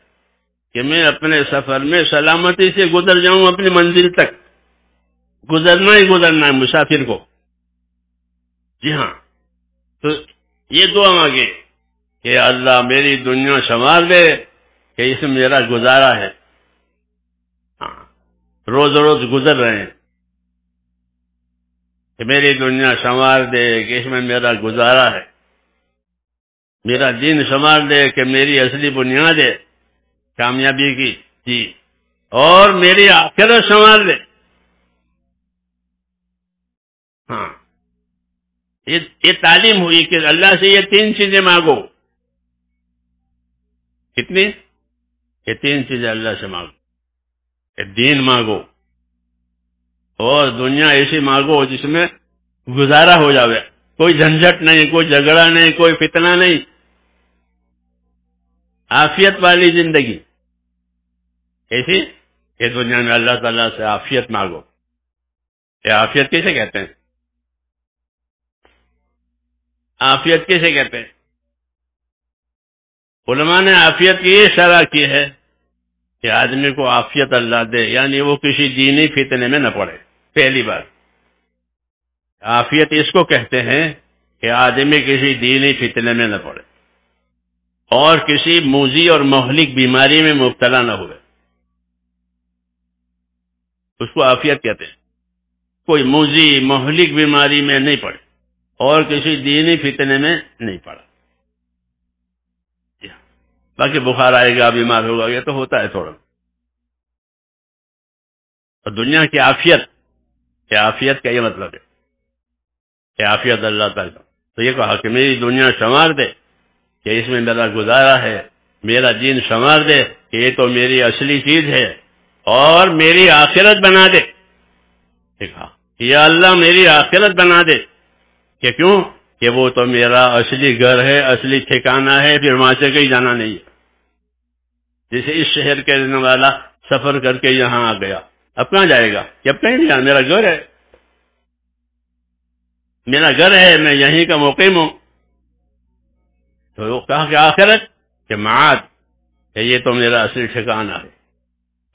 کہ میں اپنے سفر میں سلامتی سے گزر جاؤں اپنی منزل تک. گزرنا ہی گزرنا ہے مسافر کو. جی ہاں، تو یہ دعا مانگے کہ اللہ میری دنیا سنوار دے کہ اس میں میرا گزارا ہے. ہاں، روز روز گزر رہے ہیں کہ میری دنیا سنوار دے کہ اس میں میرا گزارا ہے. میرا دین سنوار دے کہ میری اصلی بنیاد ہے کامیابی کی. جی، اور میری آخرت سنوار دے. ہاں، یہ تعلیم ہوئی کہ اللہ سے یہ 3 چیزیں مانگو. کتنی؟ یہ 3 چیزیں اللہ سے مانگو. کہ دین مانگو، اور دنیا ایسی مانگو جس میں گزارا ہو جاوے، کوئی جھنجھٹ نہیں، کوئی جھگڑا نہیں، کوئی فتنہ نہیں، عافیت والی زندگی. ایسی کہ دنیا میں اللہ تعالیٰ سے عافیت مانگو. یہ عافیت کیسے کہتے ہیں؟ عافیت کیسے کہتے ہیں؟ علماء نے عافیت کی یہ شرح کی ہے کہ آدمی کو عافیت اللہ دے، یعنی وہ کسی دینی فتنے میں نہ پڑے. پہلی بات عافیت اس کو کہتے ہیں کہ آدمی کسی دینی فتنے میں نہ پڑے اور کسی موذی اور مہلک بیماری میں مبتلا نہ ہوئے. اس کو عافیت کہتے ہیں. کوئی موذی مہلک بیماری میں نہیں پڑے اور کسی دینی فتنے میں نہیں پڑا. باقی بخار آئے گا، بیمار ہوگا، یہ تو ہوتا ہے تھوڑا. اور دنیا کی عافیت، کہ عافیت کا یہ مطلب ہے کہ عافیت اللہ تعالیٰ. تو یہ کہا کہ میری دنیا سنوار دے کہ اس میں میرا گزارا ہے، میرا دین سنوار دے کہ یہ تو میری اصلی چیز ہے، اور میری آخرت بنا دے. کہا یا اللہ میری آخرت بنا دے کہ کیوں کہ وہ تو میرا اصلی گھر ہے، اصلی ٹھکانہ ہے، پھر وہاں سے کہیں جانا نہیں ہے. جیسے اس شہر کے رہنے والا سفر کر کے یہاں آ گیا، اب کہاں جائے گا؟ کہ اب کہیں نہیں جانا، میرا گھر ہے، میرا گھر ہے، میں یہیں کا مقیم ہوں. تو وہ کہا کہ آخرت کہ معاد، کہ یہ تو میرا اصلی ٹھکانہ ہے.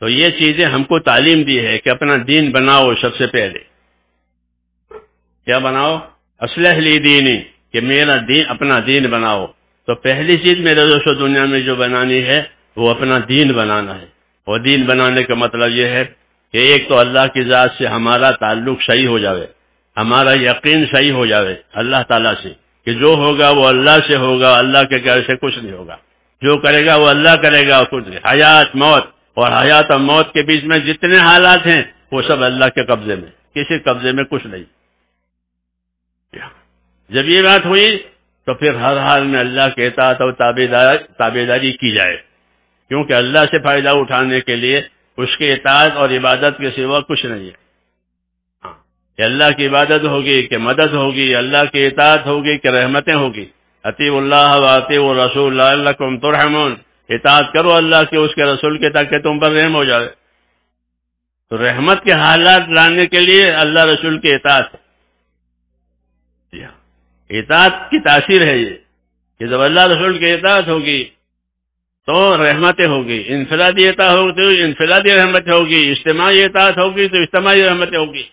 تو یہ چیزیں ہم کو تعلیم دی ہے کہ اپنا دین بناؤ. سب سے پہلے کیا بناؤ؟ اصلح لی دینی، کہ میرا دین، اپنا دین بناؤ. تو پہلی چیز میرے دوستو دنیا میں جو بنانی ہے وہ اپنا دین بنانا ہے. اور دین بنانے کا مطلب یہ ہے کہ ایک تو اللہ کی ذات سے ہمارا تعلق صحیح ہو جاوے، ہمارا یقین صحیح ہو جاوے اللہ تعالیٰ سے کہ جو ہوگا وہ اللہ سے ہوگا، اللہ کے گھر سے کچھ نہیں ہوگا. جو کرے گا وہ اللہ کرے گا، کچھ نہیں. حیات موت، اور حیات اور موت کے بیچ میں جتنے حالات ہیں وہ سب اللہ کے قبضے میں، کسی قبضے میں کچھ نہیں. جب یہ بات ہوئی تو پھر ہر حال میں اللہ کے اطاعت اور تابعداری کی جائے، کیونکہ اللہ سے فائدہ اٹھانے کے لیے اس کی اطاعت اور عبادت کے سوا کچھ نہیں ہے۔ کہ اللہ کی عبادت ہوگی کہ مدد ہوگی، اللہ کی اطاعت ہوگی کہ رحمتیں ہوگی۔ اطیعوا اللہ واطیعوا الرسول لعلکم ترحمون، اطاعت کرو اللہ کے، اس کے رسول کے، تاکہ تم پر رحم ہو جائے۔ تو رحمت کے حالات لانے کے لیے اللہ رسول کی اطاعت ہے۔ اطاعت کی تاثیر ہے یہ کہ جب اللہ رسول کی اطاعت ہوگی تو رحمتیں ہوگی، انفرادی اطاعت ہوگی تو انفرادی رحمت ہوگی، اجتماعی اطاعت ہوگی تو اجتماعی رحمتیں ہوگی۔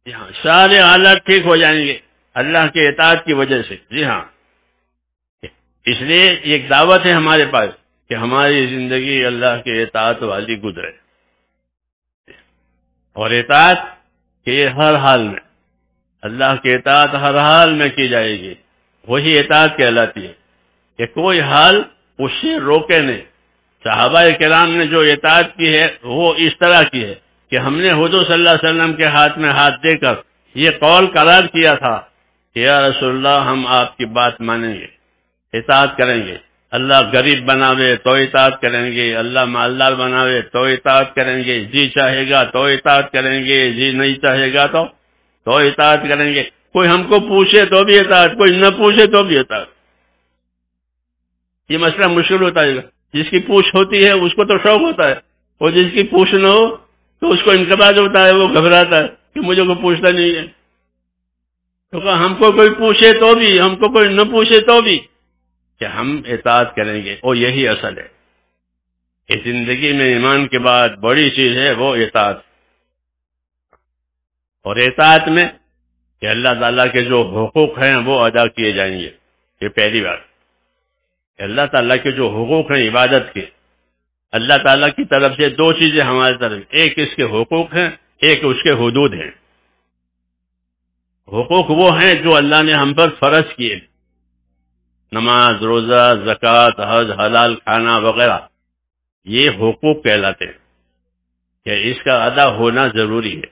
جی ہاں، سارے حالات ٹھیک ہو جائیں گے اللہ کے اطاعت کی وجہ سے۔ جی ہاں، اس لیے ایک دعوت ہے ہمارے پاس کہ ہماری زندگی اللہ کے اطاعت والی گزرے، اور اطاعت کہ ہر حال میں اللہ کی اطاعت ہر حال میں کی جائے گی، وہی اطاعت کہلاتی ہے کہ کوئی حال اس سے روکے نہیں۔ صحابہ کرام نے جو اطاعت کی ہے وہ اس طرح کی ہے کہ ہم نے حضور صلی اللہ علیہ وسلم کے ہاتھ میں ہاتھ دے کر یہ قول قرار کیا تھا کہ یا رسول اللہ ہم آپ کی بات مانیں گے، اطاعت کریں گے۔ اللہ غریب بناوے تو اطاعت کریں گے، اللہ مالدار بناوے تو اطاعت کریں گے، جی چاہے گا تو اطاعت کریں گے، جی نہیں چاہے گا تو اطاعت کریں گے۔ کوئی ہم کو پوچھے تو بھی اطاعت، کوئی نہ پوچھے تو بھی اطاعت۔ یہ مسئلہ مشکل ہوتا ہے، جس کی پوچھ ہوتی ہے اس کو تو شوق ہوتا ہے، اور جس کی پوچھ نہ ہو تو اس کو انقباض ہوتا ہے، وہ گھبراتا ہے کہ مجھے کوئی پوچھتا نہیں ہے۔ تو ہم کو کوئی پوچھے تو بھی، ہم کو کوئی نہ پوچھے تو بھی کہ ہم اطاعت کریں گے، اور یہی اصل ہے کہ زندگی میں ایمان کے بعد بڑی چیز ہے وہ اطاعت، اور اطاعت میں کہ اللہ تعالیٰ کے جو حقوق ہیں وہ ادا کیے جائیں گے۔ یہ پہلی بات کہ اللہ تعالیٰ کے جو حقوق ہیں عبادت کے، اللہ تعالیٰ کی طرف سے دو چیزیں ہماری طرف، ایک اس کے حقوق ہیں، ایک اس کے حدود ہیں۔ حقوق وہ ہیں جو اللہ نے ہم پر فرض کیے، نماز، روزہ، زکوٰۃ، حج، حلال کھانا وغیرہ، یہ حقوق کہلاتے ہیں کہ اس کا ادا ہونا ضروری ہے۔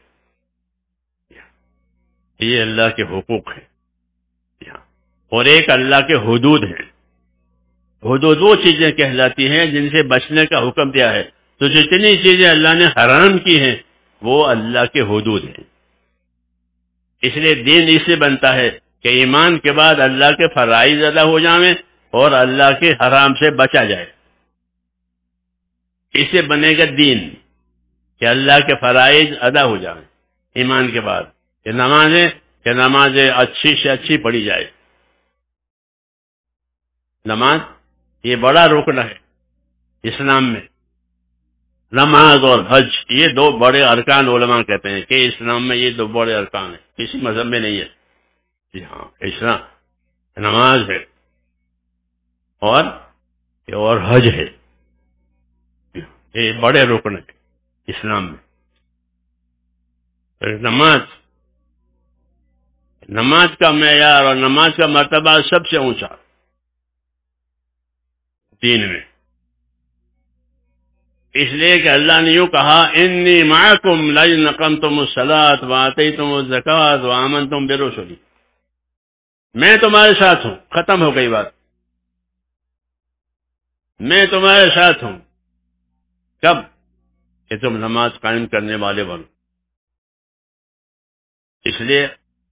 یہ اللہ کے حقوق ہیں، اور ایک اللہ کے حدود ہیں۔ حدود وہ چیزیں کہلاتی ہیں جن سے بچنے کا حکم دیا ہے، تو جتنی چیزیں اللہ نے حرام کی ہیں وہ اللہ کے حدود ہیں۔ اس لیے دین اس سے بنتا ہے کہ ایمان کے بعد اللہ کے فرائض ادا ہو جائیں اور اللہ کے حرام سے بچا جائے۔ اس سے بنے گا دین کہ اللہ کے فرائض ادا ہو جائیں ایمان کے بعد، کہ نمازیں اچھی سے اچھی پڑھی جائے۔ نماز یہ بڑا رکن ہے اسلام میں، نماز اور حج یہ دو بڑے ارکان علماء کہتے ہیں کہ اسلام میں یہ دو بڑے ارکان ہیں، کسی مذہب میں نہیں ہے۔ جی ہاں، اسلام نماز ہے اور حج ہے، یہ بڑے رکن ہے اسلام میں۔ نماز کا معیار اور نماز کا مرتبہ سب سے اونچا دین میں، اس لیے کہ اللہ نے یوں کہا انی معکم لئن اقمتم الصلاۃ وآتیتم الزکوٰۃ وآمنتم برسلی، میں تمہارے ساتھ ہوں۔ ختم ہو گئی بات، میں تمہارے ساتھ ہوں۔ کب؟ کہ تم نماز قائم کرنے والے بنو۔ اس لیے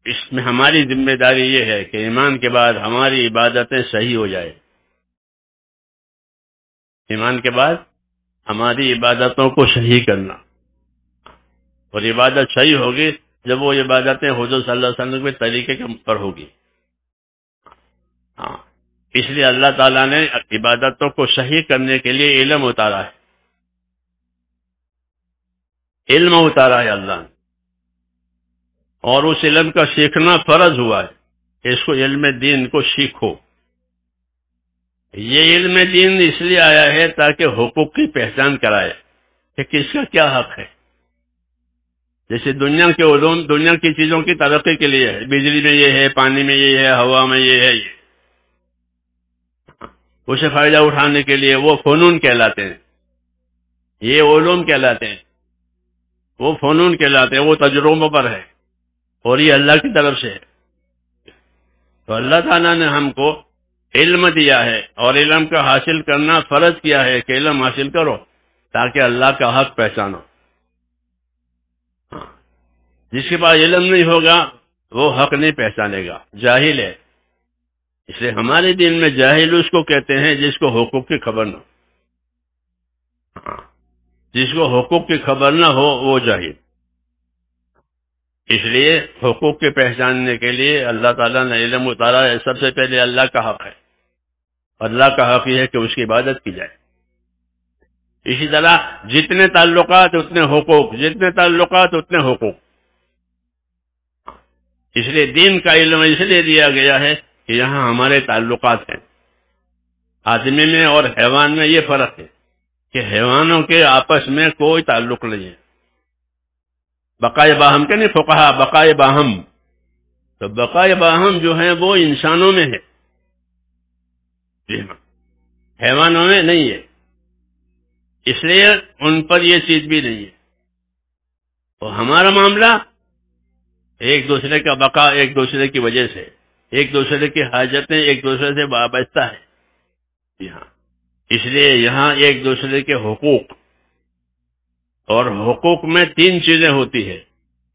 اس میں ہماری ذمہ داری یہ ہے کہ ایمان کے بعد ہماری عبادتیں صحیح ہو جائے۔ ایمان کے بعد ہماری عبادتوں کو صحیح کرنا، اور عبادت صحیح ہوگی جب وہ عبادتیں حضور صلی اللہ علیہ وسلم کے طریقے کے پر ہوگی۔ ہاں، اس لیے اللہ تعالیٰ نے عبادتوں کو صحیح کرنے کے لیے علم اتارا ہے، علم اتارا ہے اللہ نے، اور اس علم کا سیکھنا فرض ہوا ہے کہ اس کو علم دین کو سیکھو۔ یہ علم دین اس لیے آیا ہے تاکہ حقوق کی پہچان کرائے کہ کس کا کیا حق ہے۔ جیسے دنیا کے علوم دنیا کی چیزوں کی ترقی کے لیے ہے، بجلی میں یہ ہے، پانی میں یہ ہے، ہوا میں یہ ہے، یہ اسے فائدہ اٹھانے کے لیے وہ فنون کہلاتے ہیں، یہ علوم کہلاتے ہیں، وہ فنون کہلاتے ہیں، وہ تجربوں پر ہے، اور یہ اللہ کی طرف سے ہے۔ تو اللہ تعالیٰ نے ہم کو علم دیا ہے اور علم کا حاصل کرنا فرض کیا ہے کہ علم حاصل کرو تاکہ اللہ کا حق پہچانو. جس کے پاس علم نہیں ہوگا وہ حق نہیں پہچانے گا، جاہل ہے. اس لیے ہمارے دین میں جاہل اس کو کہتے ہیں جس کو حقوق کی خبر نہ ہو. جس کو حقوق کی خبر نہ ہو وہ جاہل. اس لیے حقوق کے پہچاننے کے لیے اللہ تعالیٰ نے علم اتارا ہے. سب سے پہلے اللہ کا حق ہے. اللہ کا حق یہ ہے کہ اس کی عبادت کی جائے. اسی طرح جتنے تعلقات اتنے حقوق، جتنے تعلقات اتنے حقوق. اس لیے دین کا علم اس لیے دیا گیا ہے کہ یہاں ہمارے تعلقات ہیں. آدمی میں اور حیوان میں یہ فرق ہے کہ حیوانوں کے آپس میں کوئی تعلق نہیں ہے. بقائے باہم کے نہیں فقہا بقائے باہم، تو بقائے باہم جو ہے وہ انسانوں میں ہے، حیوانوں میں نہیں ہے. اس لیے ان پر یہ چیز بھی نہیں ہے. تو ہمارا معاملہ ایک دوسرے کا بقا ایک دوسرے کی وجہ سے، ایک دوسرے کی حاجتیں ایک دوسرے سے وابستہ ہے یہاں. اس لیے یہاں ایک دوسرے کے حقوق، اور حقوق میں 3 چیزیں ہوتی ہیں: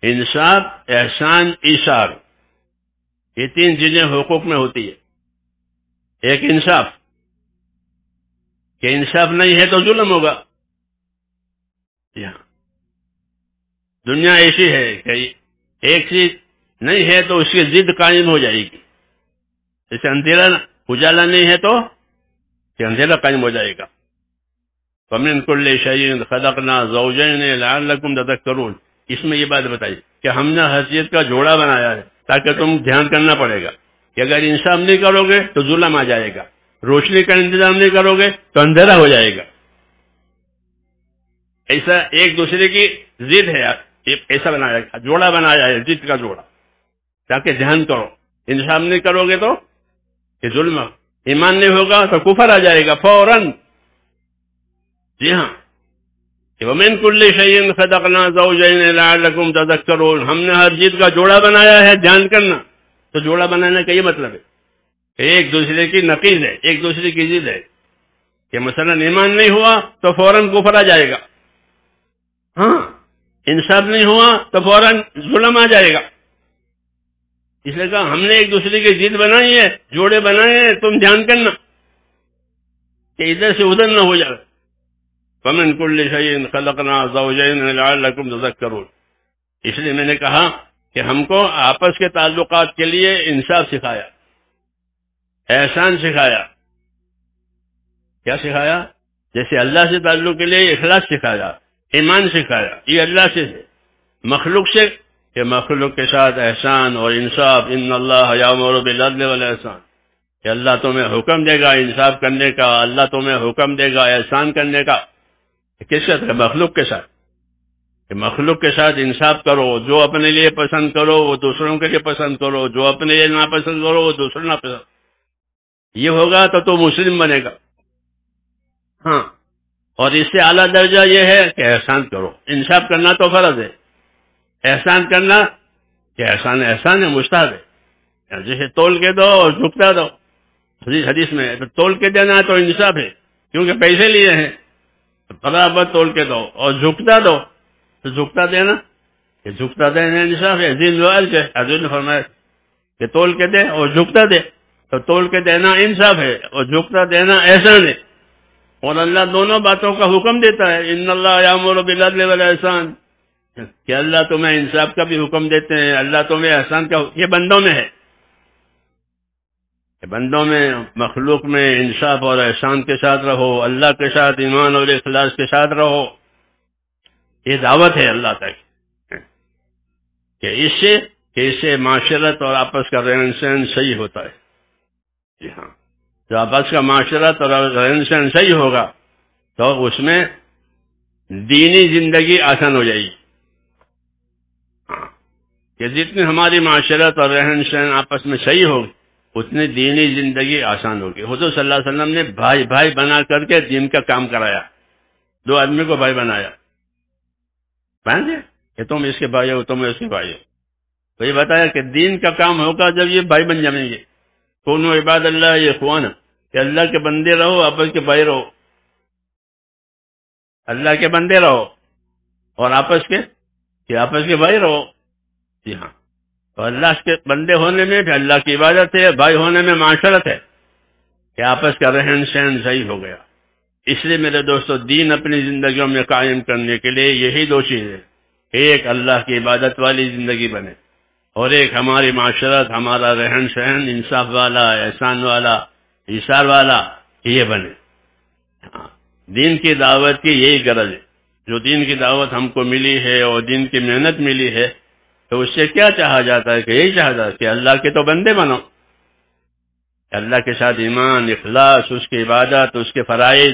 انصاف، احسان، ایثار. یہ 3 چیزیں حقوق میں ہوتی ہے. ایک انصاف، کہ انصاف نہیں ہے تو ظلم ہوگا. یہاں دنیا ایسی ہے کہ ایک چیز نہیں ہے تو اس کی ضد قائم ہو جائے گی. جیسے اندھیرا اجالا نہیں ہے تو کہ اندھیرا قائم ہو جائے گا. فَمِن كُلِّ شَيْءٍ خَلَقْنَا زَوْجَيْنِ لَعَلَّكُمْ تَذَكَّرُونَ. اس میں یہ بات بتائی کہ ہم نے ہر چیز کا جوڑا بنایا ہے تاکہ تم دھیان کرنا پڑے گا کہ اگر انصاف نہیں کرو گے تو ظلم آ جائے گا، روشنی کا انتظام نہیں کرو گے تو اندھیرا ہو جائے گا. ایسا ایک دوسرے کی ضد ہے، ایسا بنایا ہے، جوڑا بنایا ہے، ضد کا جوڑا، تاکہ دھیان کرو. انصاف نہیں کرو گے تو کہ ظلم، ایمان نہیں ہوگا تو کفر آ جائے گا فوراً. جی ہاں، وَمِن كُلِّ شَيْءٍ خَلَقْنَا زَوْجَيْنِ لَعَلَّكُمْ تَذَكَّرُونَ. ہم نے ہر چیز کا جوڑا بنایا ہے، دھیان کرنا. تو جوڑا بنانے کا یہ مطلب ہے کہ ایک دوسرے کی نقیض ہے، ایک دوسرے کی ضد ہے. کہ مثلا ایمان نہیں ہوا تو فوراً کفر آ جائے گا. ہاں، انصاف نہیں ہوا تو فوراً ظلم آ جائے گا. اس لیے کہا ہم نے ایک دوسرے کی ضد بنائی ہے، جوڑے بنائے ہیں، تم دھیان کرنا کہ ادھر سے ادھر نہ ہو جائے. فَمِن كُلِّ شَيْءٍ خَلَقْنَا زَوْجَيْنِ لَعَلَّكُمْ تَذَكَّرُونَ. اس لیے میں نے کہا کہ ہم کو آپس کے تعلقات کے لیے انصاف سکھایا، احسان سکھایا. کیا سکھایا؟ جیسے اللہ سے تعلق کے لیے اخلاص سکھایا، ایمان سکھایا. یہ اللہ سے ہے. مخلوق سے کہ مخلوق کے ساتھ احسان اور انصاف. ان اللہ یامر بالعدل والاحسان، کہ اللہ تمہیں حکم دے گا انصاف کرنے کا، اللہ تمہیں حکم دے گا احسان کرنے کا. کس کے ساتھ؟ مخلوق کے ساتھ. کہ مخلوق کے ساتھ انصاف کرو، جو اپنے لیے پسند کرو وہ دوسروں کے لیے پسند کرو، جو اپنے لیے ناپسند کرو وہ دوسروں ناپسند. یہ ہوگا تو مسلم بنے گا. ہاں، اور اس سے اعلیٰ درجہ یہ ہے کہ احسان کرو. انصاف کرنا تو فرض ہے، احسان کرنا کہ احسان ہے، مستحب ہے. جیسے تول کے دو اور جھکتا دو. حدیث میں تول کے دینا تو انصاف ہے کیونکہ پیسے لیے ہیں، برابر تول کے دو. اور جھکتا دو تو جھکتا دینا، کہ جھکتا دینا انصاف ہے. حضور نے فرمایا کہ تول کے دے اور جھکتا دے، تو تول کے دینا انصاف ہے اور جھکتا دینا احسان ہے. اور اللہ دونوں باتوں کا حکم دیتا ہے. ان اللہ یامر بالعدل والاحسان، کہ اللہ تمہیں انصاف کا بھی حکم دیتے ہیں، اللہ تمہیں احسان کا. یہ بندوں میں ہے، بندوں میں، مخلوق میں انصاف اور احسان کے ساتھ رہو، اللہ کے ساتھ ایمان اور اخلاص کے ساتھ رہو. یہ دعوت ہے اللہ تک کہ اس سے معاشرت اور آپس کا رہن سہن صحیح ہوتا ہے. جی ہاں، جو آپس کا معاشرت اور رہن سہن صحیح ہوگا تو اس میں دینی زندگی آسان ہو جائے گی. ہاں، کہ جتنی ہماری معاشرت اور رہن سہن آپس میں صحیح ہوگی اتنی دینی زندگی آسان ہوگی. حضور صلی اللہ علیہ وسلم نے بھائی بھائی بنا کر کے دین کا کام کرایا. 2 آدمی کو بھائی بنایا، کہ تم اس کے بھائی ہو، تم اس کے بھائی ہو. تو یہ بتایا کہ دین کا کام ہوگا جب یہ بھائی بن جائیں گے. کونوا عباد اللہ اخوانا، کہ اللہ کے بندے رہو، آپس کے بھائی رہو، اللہ کے بندے رہو اور آپس کے بھائی رہو. جی ہاں، تو اللہ کے بندے ہونے میں پھر اللہ کی عبادت ہے، بھائی ہونے میں معاشرت ہے کہ آپس کا رہن سہن صحیح ہو گیا. اس لیے میرے دوستو، دین اپنی زندگیوں میں قائم کرنے کے لیے یہی دو چیزیں، ایک اللہ کی عبادت والی زندگی بنے، اور ایک ہماری معاشرت، ہمارا رہن سہن انصاف والا، احسان والا، ایثار والا یہ بنے. ہاں، دین کی دعوت کی یہی غرض ہے. جو دین کی دعوت ہم کو ملی ہے اور دین کی محنت ملی ہے، تو اس سے کیا چاہا جاتا ہے کہ یہی چاہا جاتا ہے کہ اللہ کے تو بندے بنو، اللہ کے ساتھ ایمان، اخلاص، اس کی عبادت، اس کے فرائض،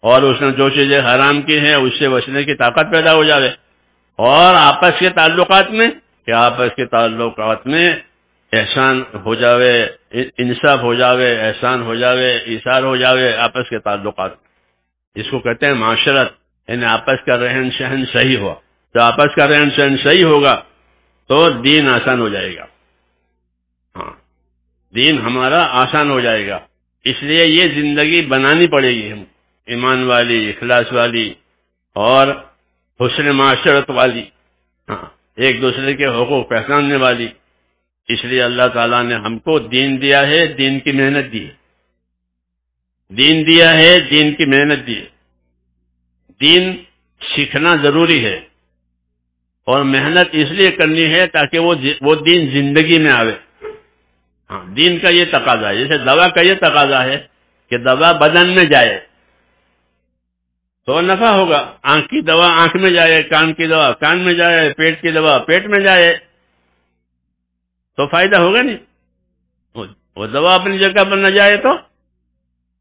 اور اس نے جو چیزیں حرام کی ہیں اس سے بچنے کی طاقت پیدا ہو جاوے. اور آپس کے تعلقات میں کہ آپس کے تعلقات میں احسان ہو جاوے، انصاف ہو جاوے، احسان ہو جاوے، ایثار ہو جاوے آپس کے تعلقات. اس کو کہتے ہیں معاشرت، یعنی آپس کا رہن سہن صحیح ہوا. تو آپس کا رہن سہن صحیح ہوگا تو دین آسان ہو جائے گا. ہاں، دین ہمارا آسان ہو جائے گا. اس لیے یہ زندگی بنانی پڑے گی ہم، ایمان والی، اخلاص والی اور حسن معاشرت والی. ہاں، ایک دوسرے کے حقوق پہچاننے والی. اس لیے اللہ تعالیٰ نے ہم کو دین دیا ہے، دین کی محنت دی ہے. دین دیا ہے، دین کی محنت دی ہے. دین سیکھنا ضروری ہے اور محنت اس لیے کرنی ہے تاکہ وہ دین زندگی میں آوے. ہاں، دین کا یہ تقاضا ہے. جیسے دوا کا یہ تقاضا ہے کہ دوا بدن میں جائے تو نفع ہوگا. آنکھ کی دوا آنکھ میں جائے، کان کی دوا کان میں جائے، پیٹ کی دوا پیٹ میں جائے تو فائدہ ہوگا نہیں. وہ دوا اپنی جگہ پر نہ جائے تو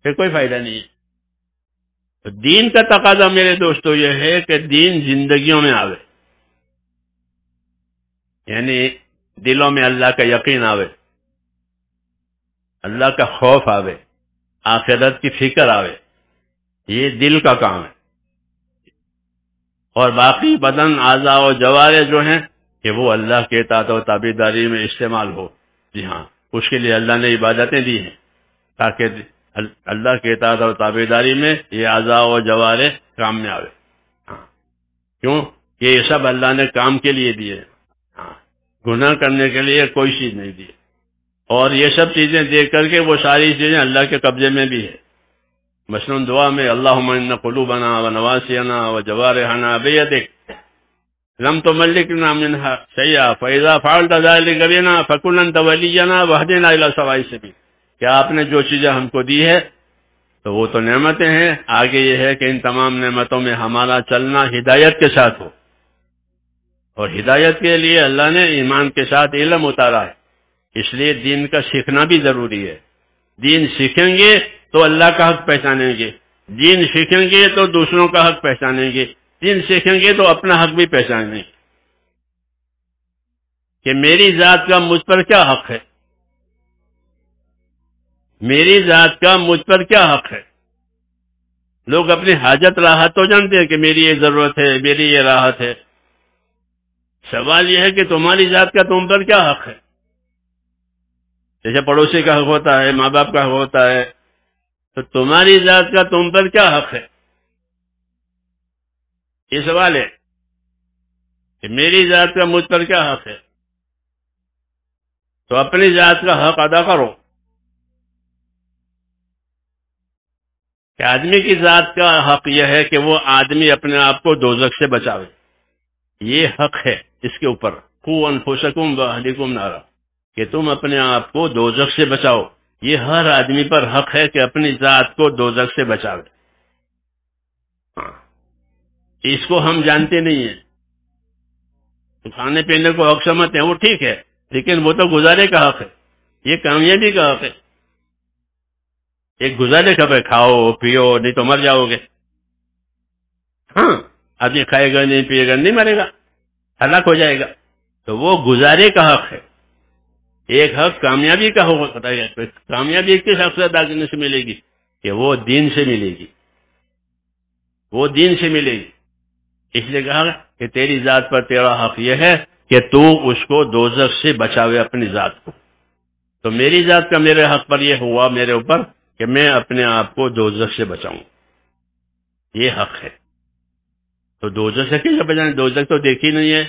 پھر کوئی فائدہ نہیں ہے. تو دین کا تقاضا میرے دوستو یہ ہے کہ دین زندگیوں میں آوے، یعنی دلوں میں اللہ کا یقین آوے، اللہ کا خوف آوے، آخرت کی فکر آوے. یہ دل کا کام ہے. اور باقی بدن، اعضاء و جوارح جو ہیں کہ وہ اللہ کے اطاعت و تابعداری میں استعمال ہو. جی ہاں، اس کے لیے اللہ نے عبادتیں دی ہیں تاکہ اللہ کے اطاعت و تابعداری میں یہ اعضاء و جوارح کام میں آوے. ہاں، کیوں کہ یہ سب اللہ نے کام کے لیے دیے. ہاں، گناہ کرنے کے لیے کوئی چیز نہیں دی. اور یہ سب چیزیں دیکھ کر کے وہ ساری چیزیں اللہ کے قبضے میں بھی ہے. مثلا دعا میں اللہم ان قلوبنا و نواسینا و جوارحنا بیدک لم تملکنا منها شیئا فاذا فعلت ذلك بنا فكن انت ولینا واهدنا الى سواء السبیل. کہ آپ نے جو چیزیں ہم کو دی ہے تو وہ تو نعمتیں ہیں، آگے یہ ہے کہ ان تمام نعمتوں میں ہمارا چلنا ہدایت کے ساتھ ہو. اور ہدایت کے لیے اللہ نے ایمان کے ساتھ علم اتارا ہے. اس لیے دین کا سیکھنا بھی ضروری ہے. دین سیکھیں گے تو اللہ کا حق پہچانیں گے، دین سیکھیں گے تو دوسروں کا حق پہچانیں گے، دین سیکھیں گے تو اپنا حق بھی پہچانیں گے کہ میری ذات کا مجھ پر کیا حق ہے، میری ذات کا مجھ پر کیا حق ہے. لوگ اپنی حاجت راحت تو جانتے ہیں کہ میری یہ ضرورت ہے، میری یہ راحت ہے. سوال یہ ہے کہ تمہاری ذات کا تم پر کیا حق ہے. جیسے پڑوسی کا حق ہوتا ہے، ماں باپ کا حق ہوتا ہے، تو تمہاری ذات کا تم پر کیا حق ہے. یہ سوال ہے کہ میری ذات کا مجھ پر کیا حق ہے. تو اپنی ذات کا حق ادا کرو. کہ آدمی کی ذات کا حق یہ ہے کہ وہ آدمی اپنے آپ کو دوزخ سے بچاوے. یہ حق ہے اس کے اوپر. قوا انفسکم واہلیکم نارا، کہ تم اپنے آپ کو دوزخ سے بچاؤ. یہ ہر آدمی پر حق ہے کہ اپنی ذات کو دوزخ سے بچاوے. اس کو ہم جانتے نہیں ہیں. کھانے پینے کو حق سمجھتے ہیں، وہ ٹھیک ہے، لیکن وہ تو گزارے کا حق ہے، یہ کامیابی کا حق ہے. ایک گزارے کا ہے، کھاؤ پیو نہیں تو مر جاؤ گے. ہاں، آدمی کھائے گا نہیں پیے گا نہیں مرے گا، ہلاک ہو جائے گا. تو وہ گزارے کا حق ہے. ایک حق کامیابی کا حق ہوتا ہے. کامیابی کس حق سے ادا کرنے سے ملے گی؟ کہ وہ دین سے ملے گی، وہ دین سے ملے گی. اس لیے کہا کہ تیری ذات پر تیرا حق یہ ہے کہ تو اس کو دوزخ سے بچاوے اپنی ذات کو. تو میری ذات کا میرے حق پر یہ ہوا میرے اوپر کہ میں اپنے آپ کو دوزخ سے بچاؤں، یہ حق ہے۔ تو دوزخ سے کیسے بچائیں؟ دوزخ تو دیکھی نہیں ہے،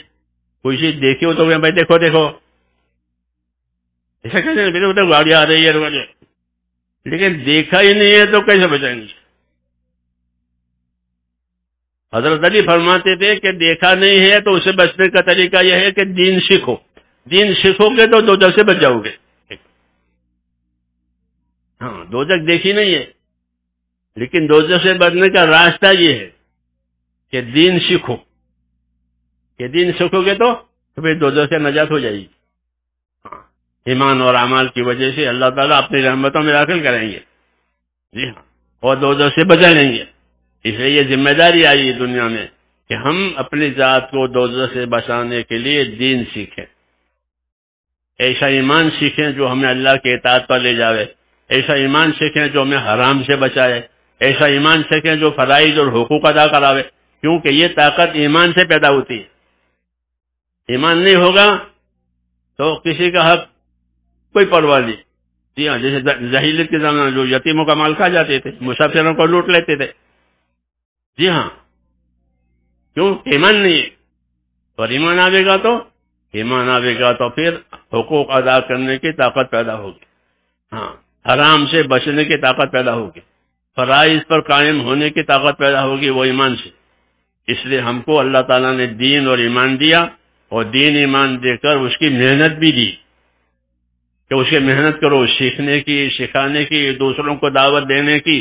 کوئی چیز دیکھی ہو تو بھائی دیکھو دیکھو ایسا کہتے ہیں، میرے ادھر گاڑی آ رہی ہے، لیکن دیکھا ہی نہیں ہے تو کیسے بچائیں گے؟ حضرت علی فرماتے تھے کہ دیکھا نہیں ہے تو اسے بچنے کا طریقہ یہ ہے کہ دین سیکھو، دین سیکھو گے تو دوزخ سے بچ جاؤ گے۔ ہاں، دوزخ دیکھی نہیں ہے، لیکن دوزخ سے بچنے کا راستہ یہ ہے کہ دین سیکھو، کہ دین سیکھو گے تو پھر دوزخ سے نجات ہو جائے گی۔ ہاں، ایمان اور اعمال کی وجہ سے اللہ تعالیٰ اپنی رحمتوں میں داخل کریں گے، جی ہاں، اور دوزخ سے بچا لیں گے۔ اس لیے یہ ذمہ داری آئی ہے دنیا میں کہ ہم اپنی ذات کو دوزخ سے بچانے کے لیے دین سیکھیں، ایسا ایمان سیکھیں جو ہمیں اللہ کے اطاعت پر لے جاوے، ایسا ایمان سیکھیں جو ہمیں حرام سے بچائے، ایسا ایمان سیکھیں جو فرائض اور حقوق ادا کراوے، کیونکہ یہ طاقت ایمان سے پیدا ہوتی ہے۔ ایمان نہیں ہوگا تو کسی کا حق کوئی پرواہ نہیں۔ جی ہاں، جیسے جاہلیت کے زمانے جو یتیموں کا مال کھا جاتے تھے، مسافروں کو لوٹ لیتے تھے، جی ہاں، کیوں؟ ایمان نہیں ہے۔ اور ایمان آئے گا تو پھر حقوق ادا کرنے کی طاقت پیدا ہوگی، ہاں، حرام سے بچنے کی طاقت پیدا ہوگی، فرائض پر قائم ہونے کی طاقت پیدا ہوگی، وہ ایمان سے۔ اس لیے ہم کو اللہ تعالیٰ نے دین اور ایمان دیا، اور دین ایمان دے کر اس کی محنت بھی دی کہ اس کی محنت کرو، سیکھنے کی، سکھانے کی، دوسروں کو دعوت دینے کی۔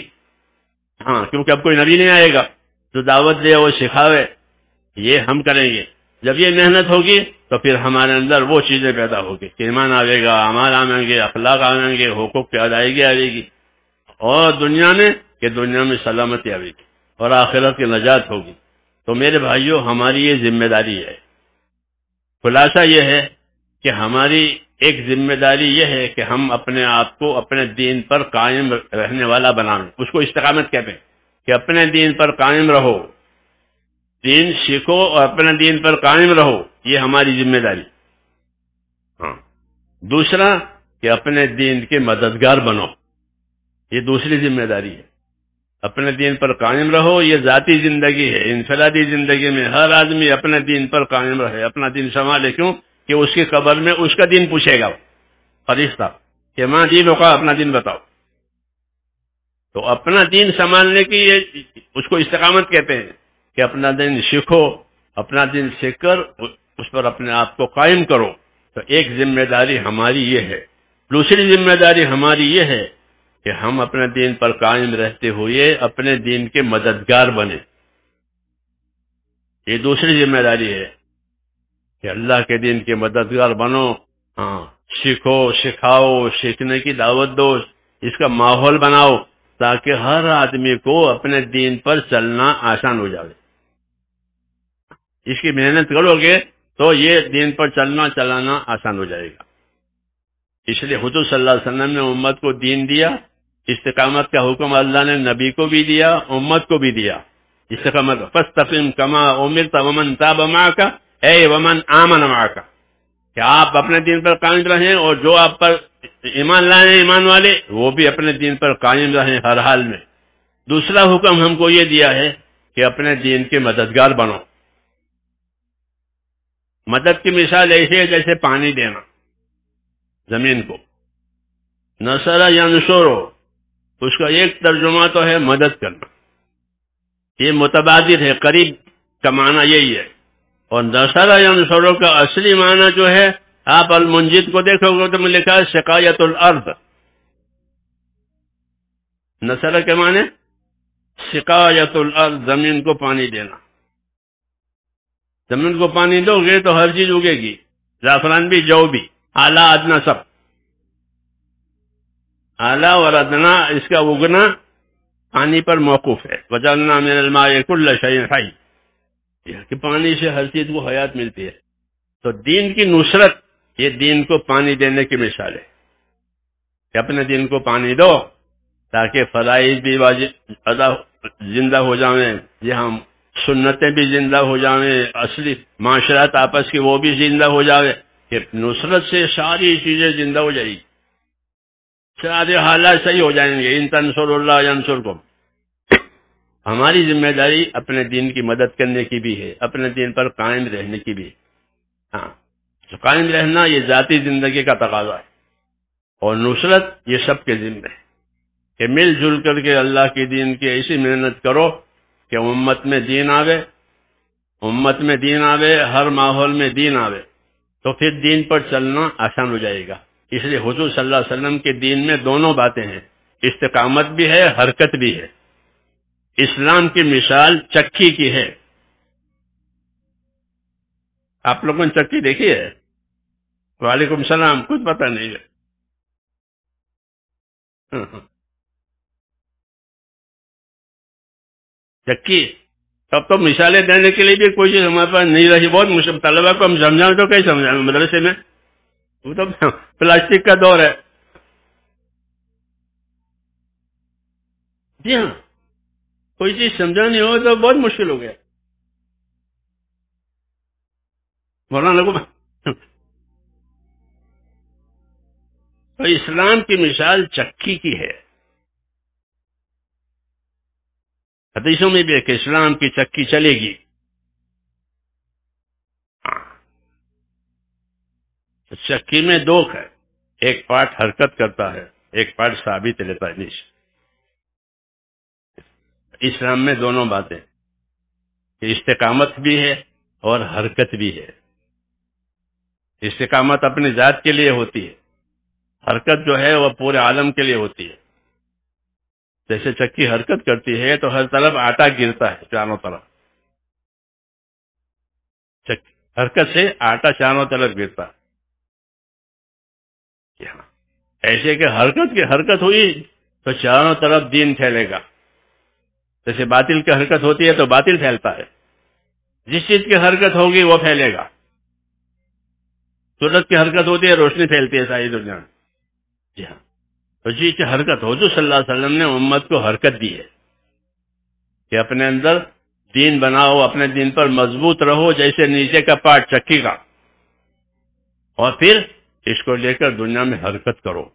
ہاں، کیونکہ اب کوئی نبی نہیں آئے گا جو دعوت دے اور سکھاوے، یہ ہم کریں گے۔ جب یہ محنت ہوگی تو پھر ہمارے اندر وہ چیزیں پیدا ہوگی کہ ایمان آئے گا، اعمال آئیں گے، اخلاق آئیں گے، حقوق کی ادائیگی آئے گی، اور دنیا میں سلامتی آئے گی اور آخرت کی نجات ہوگی۔ تو میرے بھائیوں، ہماری یہ ذمہ داری ہے۔ خلاصہ یہ ہے کہ ہماری ایک ذمہ داری یہ ہے کہ ہم اپنے آپ کو اپنے دین پر قائم رہنے والا بنائیں، اس کو استقامت کہتے ہیں، کہ اپنے دین پر قائم رہو، دین سیکھو اور اپنے دین پر قائم رہو، یہ ہماری ذمہ داری۔ ہاں، دوسرا کہ اپنے دین کے مددگار بنو، یہ دوسری ذمہ داری ہے۔ اپنے دین پر قائم رہو، یہ ذاتی زندگی ہے، انفرادی زندگی میں ہر آدمی اپنے دین پر قائم رہے، اپنا دین سنبھالے۔ کیوں؟ کہ اس کی قبر میں اس کا دین پوچھے گا فرشتہ کہ ماں دین کا اپنا دین بتاؤ۔ تو اپنا دین سنبھالنے کی اس کو استقامت کہتے ہیں کہ اپنا دین سیکھو، اپنا دین سیکھ کر اس پر اپنے آپ کو قائم کرو۔ تو ایک ذمہ داری ہماری یہ ہے۔ دوسری ذمہ داری ہماری یہ ہے کہ ہم اپنے دین پر قائم رہتے ہوئے اپنے دین کے مددگار بنیں، یہ دوسری ذمہ داری ہے کہ اللہ کے دین کے مددگار بنو۔ ہاں، سیکھو، سکھاؤ، سیکھنے کی دعوت دو، اس کا ماحول بناؤ تاکہ ہر آدمی کو اپنے دین پر چلنا آسان ہو جائے۔ اس کی محنت کرو گے تو یہ دین پر چلانا آسان ہو جائے گا۔ اس لیے حضور صلی اللہ علیہ وسلم نے امت کو دین دیا، استقامت کا حکم اللہ نے نبی کو بھی دیا، امت کو بھی دیا۔ استقامت فاستقم کما امرت ومن تاب معک اے ومن آمن معک، کہ آپ اپنے دین پر قائم رہیں اور جو آپ پر ایمان لائے ہیں ایمان والے وہ بھی اپنے دین پر قائم رہیں ہر حال میں۔ دوسرا حکم ہم کو یہ دیا ہے کہ اپنے دین کے مددگار بنو۔ مدد کی مثال ایسی ہے جیسے پانی دینا زمین کو، نصر ینصر، اس کا ایک ترجمہ تو ہے مدد کرنا، یہ متبادر ہے، قریب کا معنی یہی ہے۔ اور نصر ینصر کا اصلی معنی جو ہے، آپ المنجد کو دیکھو گے تو میں لکھا ہے سقایت الارض۔ نصر کے معنی سقایت الارض، زمین کو پانی دینا۔ زمین کو پانی دو گے تو ہر چیز اگے گی، زعفران بھی، جو بھی، اعلیٰ ادنا سب۔ اعلیٰ اور ادنا اس کا اگنا پانی پر موقوف ہے۔ وجعلنا من الماء كل شيء حي، کہ پانی سے ہر چیز کو حیات ملتی ہے۔ تو دین کی نصرت یہ دین کو پانی دینے کی مثال ہے کہ اپنے دین کو پانی دو تاکہ فرائض بھی زندہ ہو جائیں، یہ ہم سنتیں بھی زندہ ہو جائیں، اصلی معاشرات آپس کی وہ بھی زندہ ہو جائے، کہ نصرت سے ساری چیزیں زندہ ہو جائیں گی۔ سارے حالات صحیح ہو جائیں گے. ان تنصروا اللہ ینصرکم. ہماری ذمہ داری اپنے دین کی مدد کرنے کی بھی ہے، اپنے دین پر قائم رہنے کی بھی. ہاں، تو قائم رہنا یہ ذاتی زندگی کا تقاضا ہے، اور نصرت یہ سب کے ذمہ ہے کہ مل جل کر کے اللہ کے دین کی ایسی محنت کرو کہ امت میں دین آوے، امت میں دین آوے، ہر ماحول میں دین آوے، تو پھر دین پر چلنا آسان ہو جائے گا. اس لیے حضور صلی اللہ علیہ وسلم کے دین میں دونوں باتیں ہیں، استقامت بھی ہے، حرکت بھی ہے. اسلام کی مثال چکی کی ہے. آپ لوگوں نے چکی دیکھی ہے؟ وعلیکم السلام. کچھ پتہ نہیں ہے. چکی. اب تو مثالیں دینے کے لیے بھی کوئی چیز ہمارے پاس نہیں رہی. بہت مشکل. طلبا کو ہم سمجھائیں تو کیسے سمجھائیں مدرسے میں؟ وہ تو پلاسٹک کا دور ہے. جی ہاں، کوئی چیز سمجھانی ہو تو بہت مشکل ہو گیا. مولانا کو تو اسلام کی مثال چکی کی ہے. حدیثوں میں بھی ہے کہ اسلام کی چکی چلے گی. چکی میں دو ہے، ایک پارٹ حرکت کرتا ہے، ایک پارٹ ثابت لیتا ہے نیچے. اسلام میں دونوں باتیں کہ استقامت بھی ہے اور حرکت بھی ہے. استقامت اپنی ذات کے لیے ہوتی ہے، حرکت جو ہے وہ پورے عالم کے لیے ہوتی ہے. جیسے چکی حرکت کرتی ہے تو ہر طرف آٹا گرتا ہے چاروں طرف. حرکت سے آٹا چاروں طرف گرتا ہے. ایسے کہ حرکت ہوئی تو چاروں طرف دین پھیلے گا. جیسے باطل کی حرکت ہوتی ہے تو باطل پھیلتا ہے. جس چیز کی حرکت ہوگی وہ پھیلے گا. سورج کی حرکت ہوتی ہے، روشنی پھیلتی ہے ساری دنیا میں. جی ہاں، تو جس کی حرکت حضور صلی اللہ علیہ وسلم نے امت کو حرکت دی ہے کہ اپنے اندر دین بناؤ، اپنے دین پر مضبوط رہو جیسے نیچے کا پارٹ چکی کا، اور پھر اس کو لے کر دنیا میں حرکت کرو.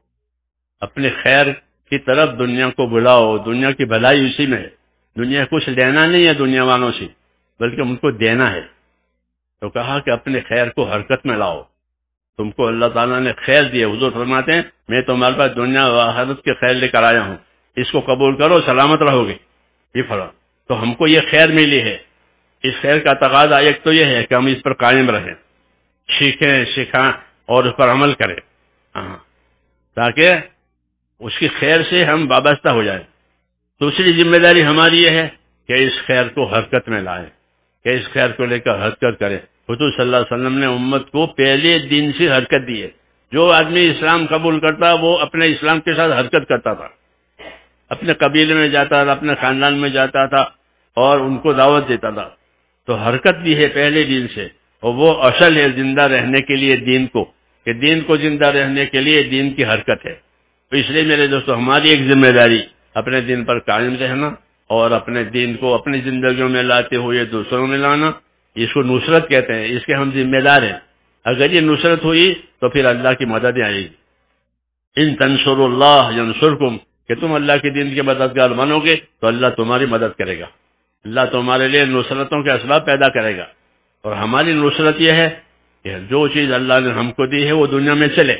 اپنے خیر کی طرف دنیا کو بلاؤ. دنیا کی بھلائی اسی میں ہے. دنیا کچھ لینا نہیں ہے دنیا والوں سے، بلکہ ان کو دینا ہے. تو کہا کہ اپنے خیر کو حرکت میں لاؤ. تم کو اللہ تعالیٰ نے خیر دیے. حضور فرماتے ہیں میں تمہارے پاس دنیا و آخرت کے خیر لے کر آیا ہوں، اس کو قبول کرو سلامت رہو گے. یہ فرما تو ہم کو یہ خیر ملی ہے. اس خیر کا تقاضا ایک تو یہ ہے کہ ہم اس پر قائم رہیں، سیکھیں سکھائیں اور اس پر عمل کریں، تاکہ اس کی خیر سے ہم وابستہ ہو جائیں. دوسری ذمہ داری ہماری یہ ہے کہ اس خیر کو حرکت میں لائیں، کہ اس خیر کو لے کر حرکت کریں. حضور صلی اللہ علیہ وسلم نے امت کو پہلے دن سے حرکت دی ہے. جو آدمی اسلام قبول کرتا وہ اپنے اسلام کے ساتھ حرکت کرتا تھا، اپنے قبیلے میں جاتا تھا، اپنے خاندان میں جاتا تھا اور ان کو دعوت دیتا تھا. تو حرکت بھی ہے پہلے دن سے، اور وہ اصل ہے زندہ رہنے کے لیے دین کو، کہ دین کو زندہ رہنے کے لیے دین کی حرکت ہے. تو اس لیے میرے دوستو ہماری ایک ذمہ داری اپنے دین پر قائم رہنا اور اپنے دین کو اپنی زندگیوں میں لاتے ہوئے دوسروں میں لانا. اس کو نصرت کہتے ہیں، اس کے ہم ذمہ دار ہیں. اگر یہ نصرت ہوئی تو پھر اللہ کی مدد آئے گی. ان تنصروا اللہ ینصرکم، کہ تم اللہ کے دین کے مددگار بنو گے تو اللہ تمہاری مدد کرے گا. اللہ تمہارے لیے نصرتوں کے اسباب پیدا کرے گا. اور ہماری نصرت یہ ہے کہ جو چیز اللہ نے ہم کو دی ہے وہ دنیا میں چلے،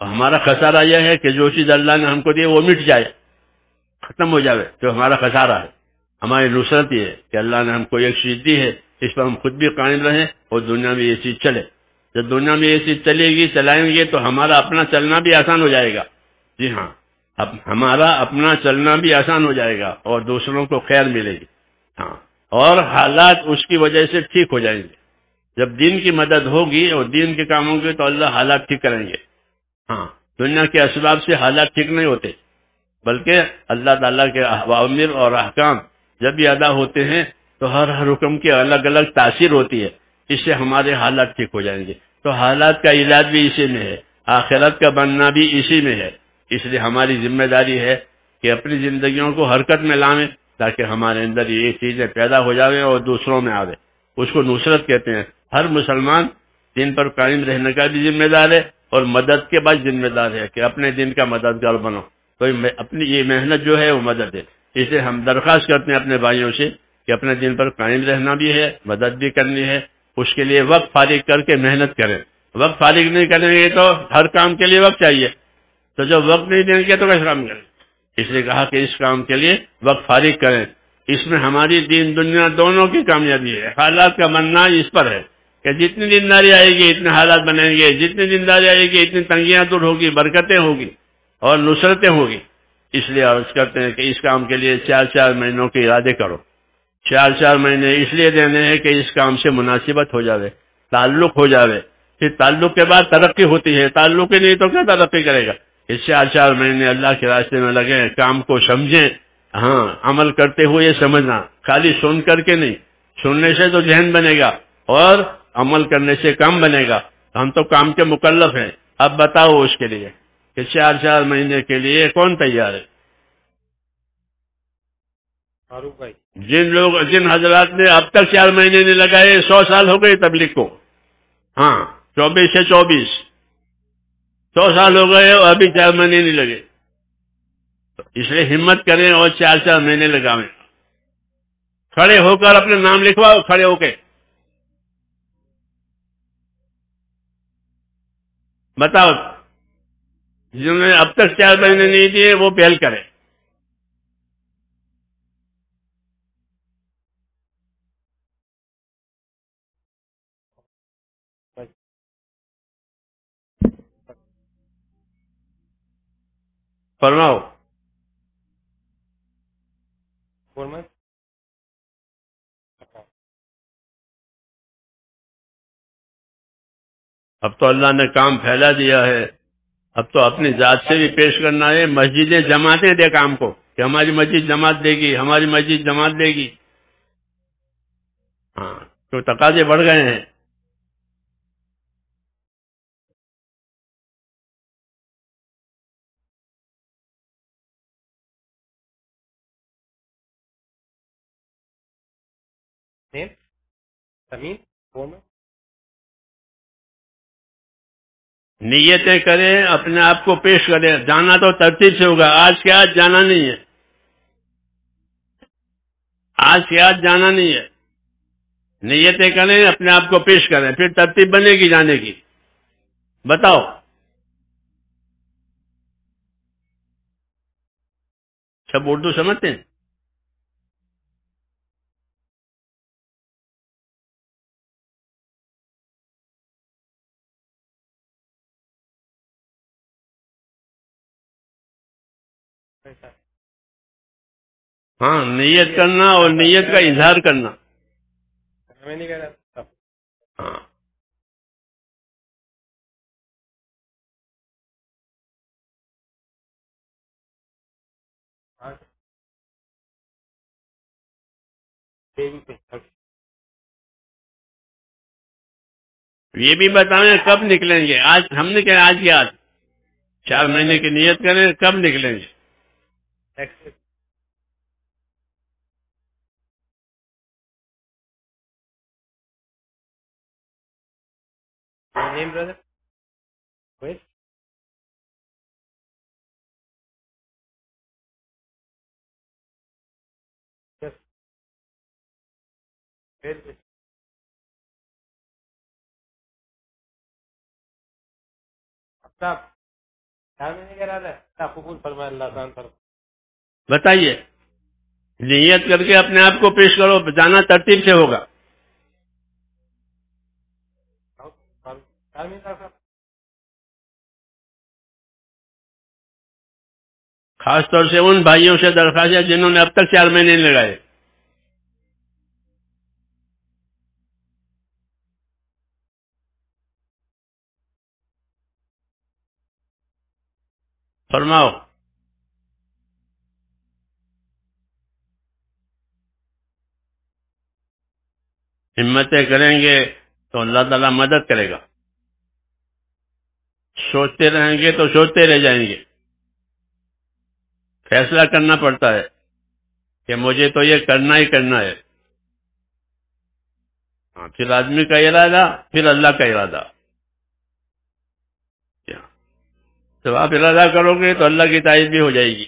اور ہمارا خسارہ یہ ہے کہ جو چیز اللہ نے ہم کو دی ہے وہ مٹ جائے، ختم ہو جائے، جو ہمارا خسارہ ہے. ہماری نصرت یہ ہے کہ اللہ نے ہم کو ایک چیز دی ہے، اس پر ہم خود بھی قائم رہیں اور دنیا میں یہ چیز چلے. جب دنیا میں یہ چیز چلے گی، چلائیں گے، تو ہمارا اپنا چلنا بھی آسان ہو جائے گا. جی ہاں، اب ہمارا اپنا چلنا بھی آسان ہو جائے گا اور دوسروں کو خیر ملے گی. ہاں، اور حالات اس کی وجہ سے ٹھیک ہو جائیں گے. جب دین کی مدد ہوگی اور دین کے کام ہوں گے تو اللہ حالات ٹھیک کریں گے. ہاں، دنیا کے اسباب سے حالات ٹھیک نہیں ہوتے، بلکہ اللہ تعالیٰ کے اوامر اور احکام جب بھی ادا ہوتے ہیں تو ہر حکم کی الگ الگ تاثیر ہوتی ہے. اس سے ہمارے حالات ٹھیک ہو جائیں گے. تو حالات کا علاج بھی اسی میں ہے، آخرت کا بننا بھی اسی میں ہے. اس لیے ہماری ذمہ داری ہے کہ اپنی زندگیوں کو حرکت میں لائیں تاکہ ہمارے اندر یہ چیزیں پیدا ہو جاویں اور دوسروں میں آوے. اس کو نصرت کہتے ہیں. ہر مسلمان دین پر قائم رہنے کا بھی ذمہ دار ہے اور مدد کے بعد ذمہ دار ہے کہ اپنے دین کا مددگار بنو. تو اپنی یہ محنت جو ہے وہ مدد ہے. اسے ہم درخواست کرتے ہیں اپنے بھائیوں سے کہ اپنے دین پر قائم رہنا بھی ہے، مدد بھی کرنی ہے. اس کے لیے وقت فارغ کر کے محنت کریں. وقت فارغ نہیں کریں گے تو ہر کام کے لیے وقت چاہیے، تو جب وقت نہیں دیں گے تو کیسے کام کریں؟ اس لیے کہا کہ اس کام کے لیے وقت فارغ کریں. اس میں ہماری دین دنیا دونوں کی کامیابی ہے. حالات کا بننا اس پر ہے کہ جتنی دینداری آئے گی اتنے حالات بنیں گے، جتنی دینداری آئے گی اتنی تنگیاں دور ہوگی، برکتیں ہوگی اور نصرتیں ہوگی. اس لیے عرض کرتے ہیں کہ اس کام کے لیے 4 مہینوں کے ارادے کرو. 4 مہینے اس لیے دینے ہیں کہ اس کام سے مناسبت ہو جاوے، تعلق ہو جاوے. پھر تعلق کے بعد ترقی ہوتی ہے، تعلق ہی نہیں تو کیا ترقی کرے گا؟ اس 4 مہینے اللہ کے راستے میں لگیں، کام کو سمجھیں. ہاں، عمل کرتے ہوئے سمجھنا، خالی سن کر کے نہیں. سننے سے تو ذہن بنے گا اور عمل کرنے سے کام بنے گا. ہم تو کام کے مکلف ہیں. اب بتاؤ اس کے لیے کہ 4 مہینے کے لیے کون تیار ہے؟ فاروق بھائی، جن حضرات نے اب تک 4 مہینے نہیں لگائے، 100 سال ہو گئے تبلیغ کو. ہاں، 24 سے 24 100 سال ہو گئے اور ابھی 4 مہینے نہیں لگے. اس لیے ہمت کریں اور 4 مہینے لگاویں. کھڑے ہو کر اپنے نام لکھواؤ، کھڑے ہو کے بتاؤ. جنہوں نے اب تک 4 مہینے نہیں دیے وہ پہل کریں. فرماؤ. اب تو اللہ نے کام پھیلا دیا ہے. اب تو اپنی ذات سے بھی پیش کرنا ہے. مسجدیں جماعتیں دے کام کو کہ ہماری مسجد جماعت دے گی، ہماری مسجد جماعت دے گی. ہاں، تو تقاضے بڑھ گئے ہیں. نیتیں کریں، اپنے آپ کو پیش کریں. جانا تو ترتیب سے ہوگا. آج کے آج جانا نہیں ہے، آج کے آج جانا نہیں ہے. نیتیں کریں، اپنے آپ کو پیش کریں، پھر ترتیب بنے گی جانے کی. بتاؤ. سب اردو سمجھتے ہیں؟ ہاں، نیت کرنا اور نیت کا اظہار کرنا. میں نہیں کہہ رہا. ہاں، یہ بھی بتائیں کب نکلیں گے. آج ہم نے کہا آج کی آج 4 مہینے کی نیت کریں، کب نکلیں گے؟ name, brother? Wait. Yes. Wait. صاحب 4 مہینے کہہ رہا تھا. قبول فرمائے اللہ تعالیٰ طرف. بتائیے. نیت کر کے اپنے آپ کو پیش کرو. جانا ترتیب سے ہوگا. 4 مہینے صاحب. خاص طور سے ان بھائیوں سے درخواست ہے جنہوں نے اب تک 4 مہینے نہیں لگائے. فرماؤ. ہمتیں کریں گے تو اللہ تعالیٰ مدد کرے گا. سوچتے رہیں گے تو سوچتے رہ جائیں گے. فیصلہ کرنا پڑتا ہے کہ مجھے تو یہ کرنا ہی کرنا ہے. پھر آدمی کا ارادہ، پھر اللہ کا ارادہ. جب آپ ارادہ کرو گے تو اللہ کی تائید بھی ہو جائے گی.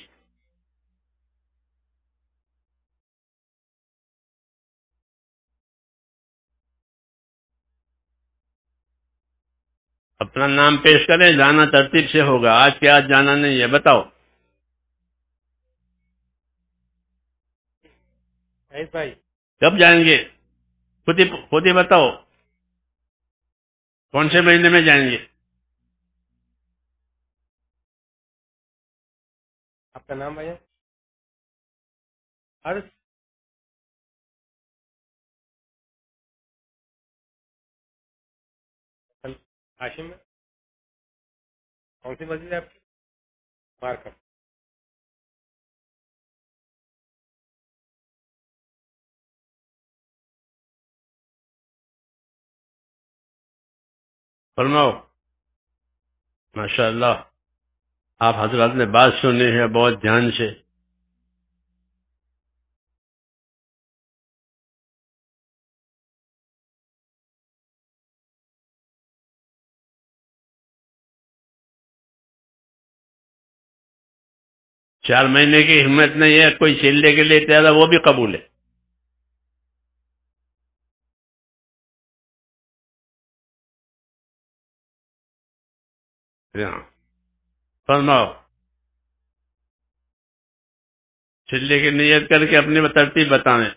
اپنا نام پیش کریں, جانا ترتیب سے ہوگا. آج کے آج جانا نہیں ہے. بتاؤ بھائی کب جائیں گے؟ خود ہی بتاؤ کون سے مہینے میں جائیں گے؟ آپ کا نام بھائی؟ عرض ہاشم میں کون سی مسجد ہے آپ کی؟ مارکر. فرماؤ. ماشاء اللہ, آپ حضرات نے بات سنی ہے بہت دھیان سے. چار مہینے کی ہمت نہیں ہے, کوئی چلنے کے لیے تیار ہے وہ بھی قبول ہے. فرماؤ. چلنے کی نیت کر کے اپنی ترتیب بتائیں.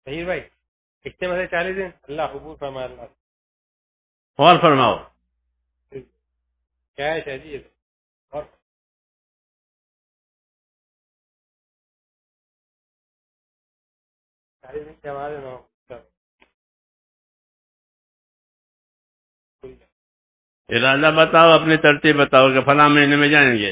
ظہیر بھائی کتنے میں سے 40 دن اللہ قبول فرمائے. اللہ اور فرماؤ. کیا ہے شاہ جی؟ اور 40 دن کے بعد ارادہ بتاؤ, اپنی ترتیب بتاؤ کہ فلاں مہینے میں جائیں گے.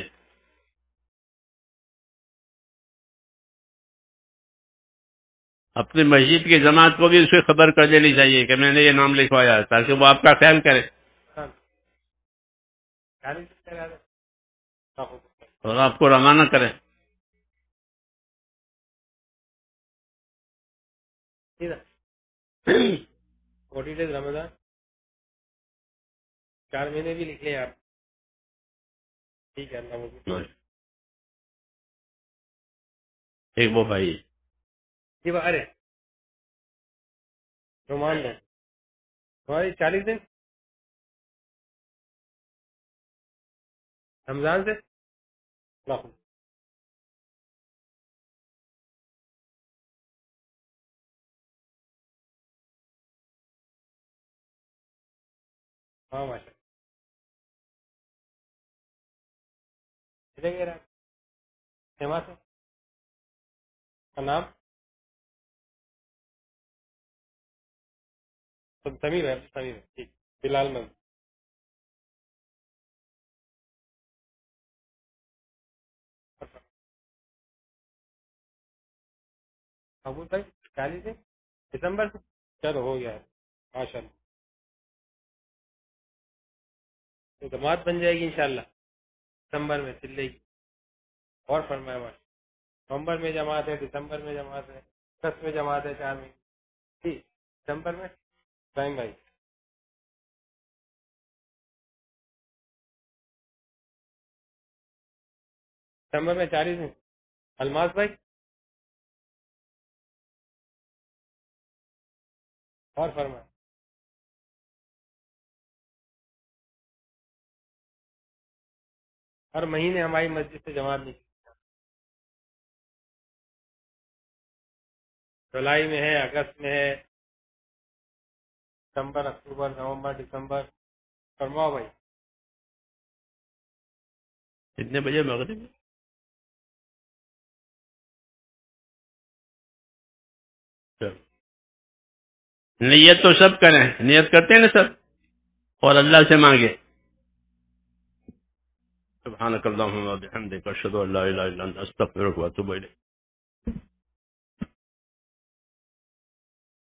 اپنی مسجد کی جماعت کو بھی اس کی خبر کر دینی چاہیے کہ میں نے یہ نام لکھوایا ہے, تاکہ وہ آپ کا خیال کرے 40 دن کے بعد اور آپ کو روانہ کرے. ٹھیک ہے 40 days رمضان 4 مہینے بھی لکھ لیں آپ. ٹھیک ہے اللہ مجھے ایک وہ بھائی جی ارے رومان دیں ہماری 40 دن رمضان سے اللہ ہاں ماشاء اللہ جماعت کا نام سمیر ہے. سمیر ہے ٹھیک. بلال مند محبوب بھائی 40 دن دسمبر سے چلو ہو گیا ہے ماشاء اللہ. تو جماعت بن جائے گی انشاءاللہ دسمبر میں چل رہے گی. اور فرمایا ماشاء نومبر میں جماعت ہے, دسمبر میں جماعت ہے, اگست میں جماعت ہے 4 مہینے. ٹھیک دسمبر میں ٹائم بھائی دسمبر میں 40 دن. الماس بھائی اور فرمایا ہر مہینے ہماری مسجد سے جماعت نہیں. جولائی میں ہے, اگست میں ہے, ستمبر, اکتوبر, نومبر, دسمبر. فرماؤ بھائی کتنے بجے مغرب؟ نیت تو سب کریں, نیت کرتے ہیں نا سب, اور اللہ سے مانگے. سبحانک اللہم و بحمدک اشہد ان لا الہ الا انت استغفرک و اتوب الیک.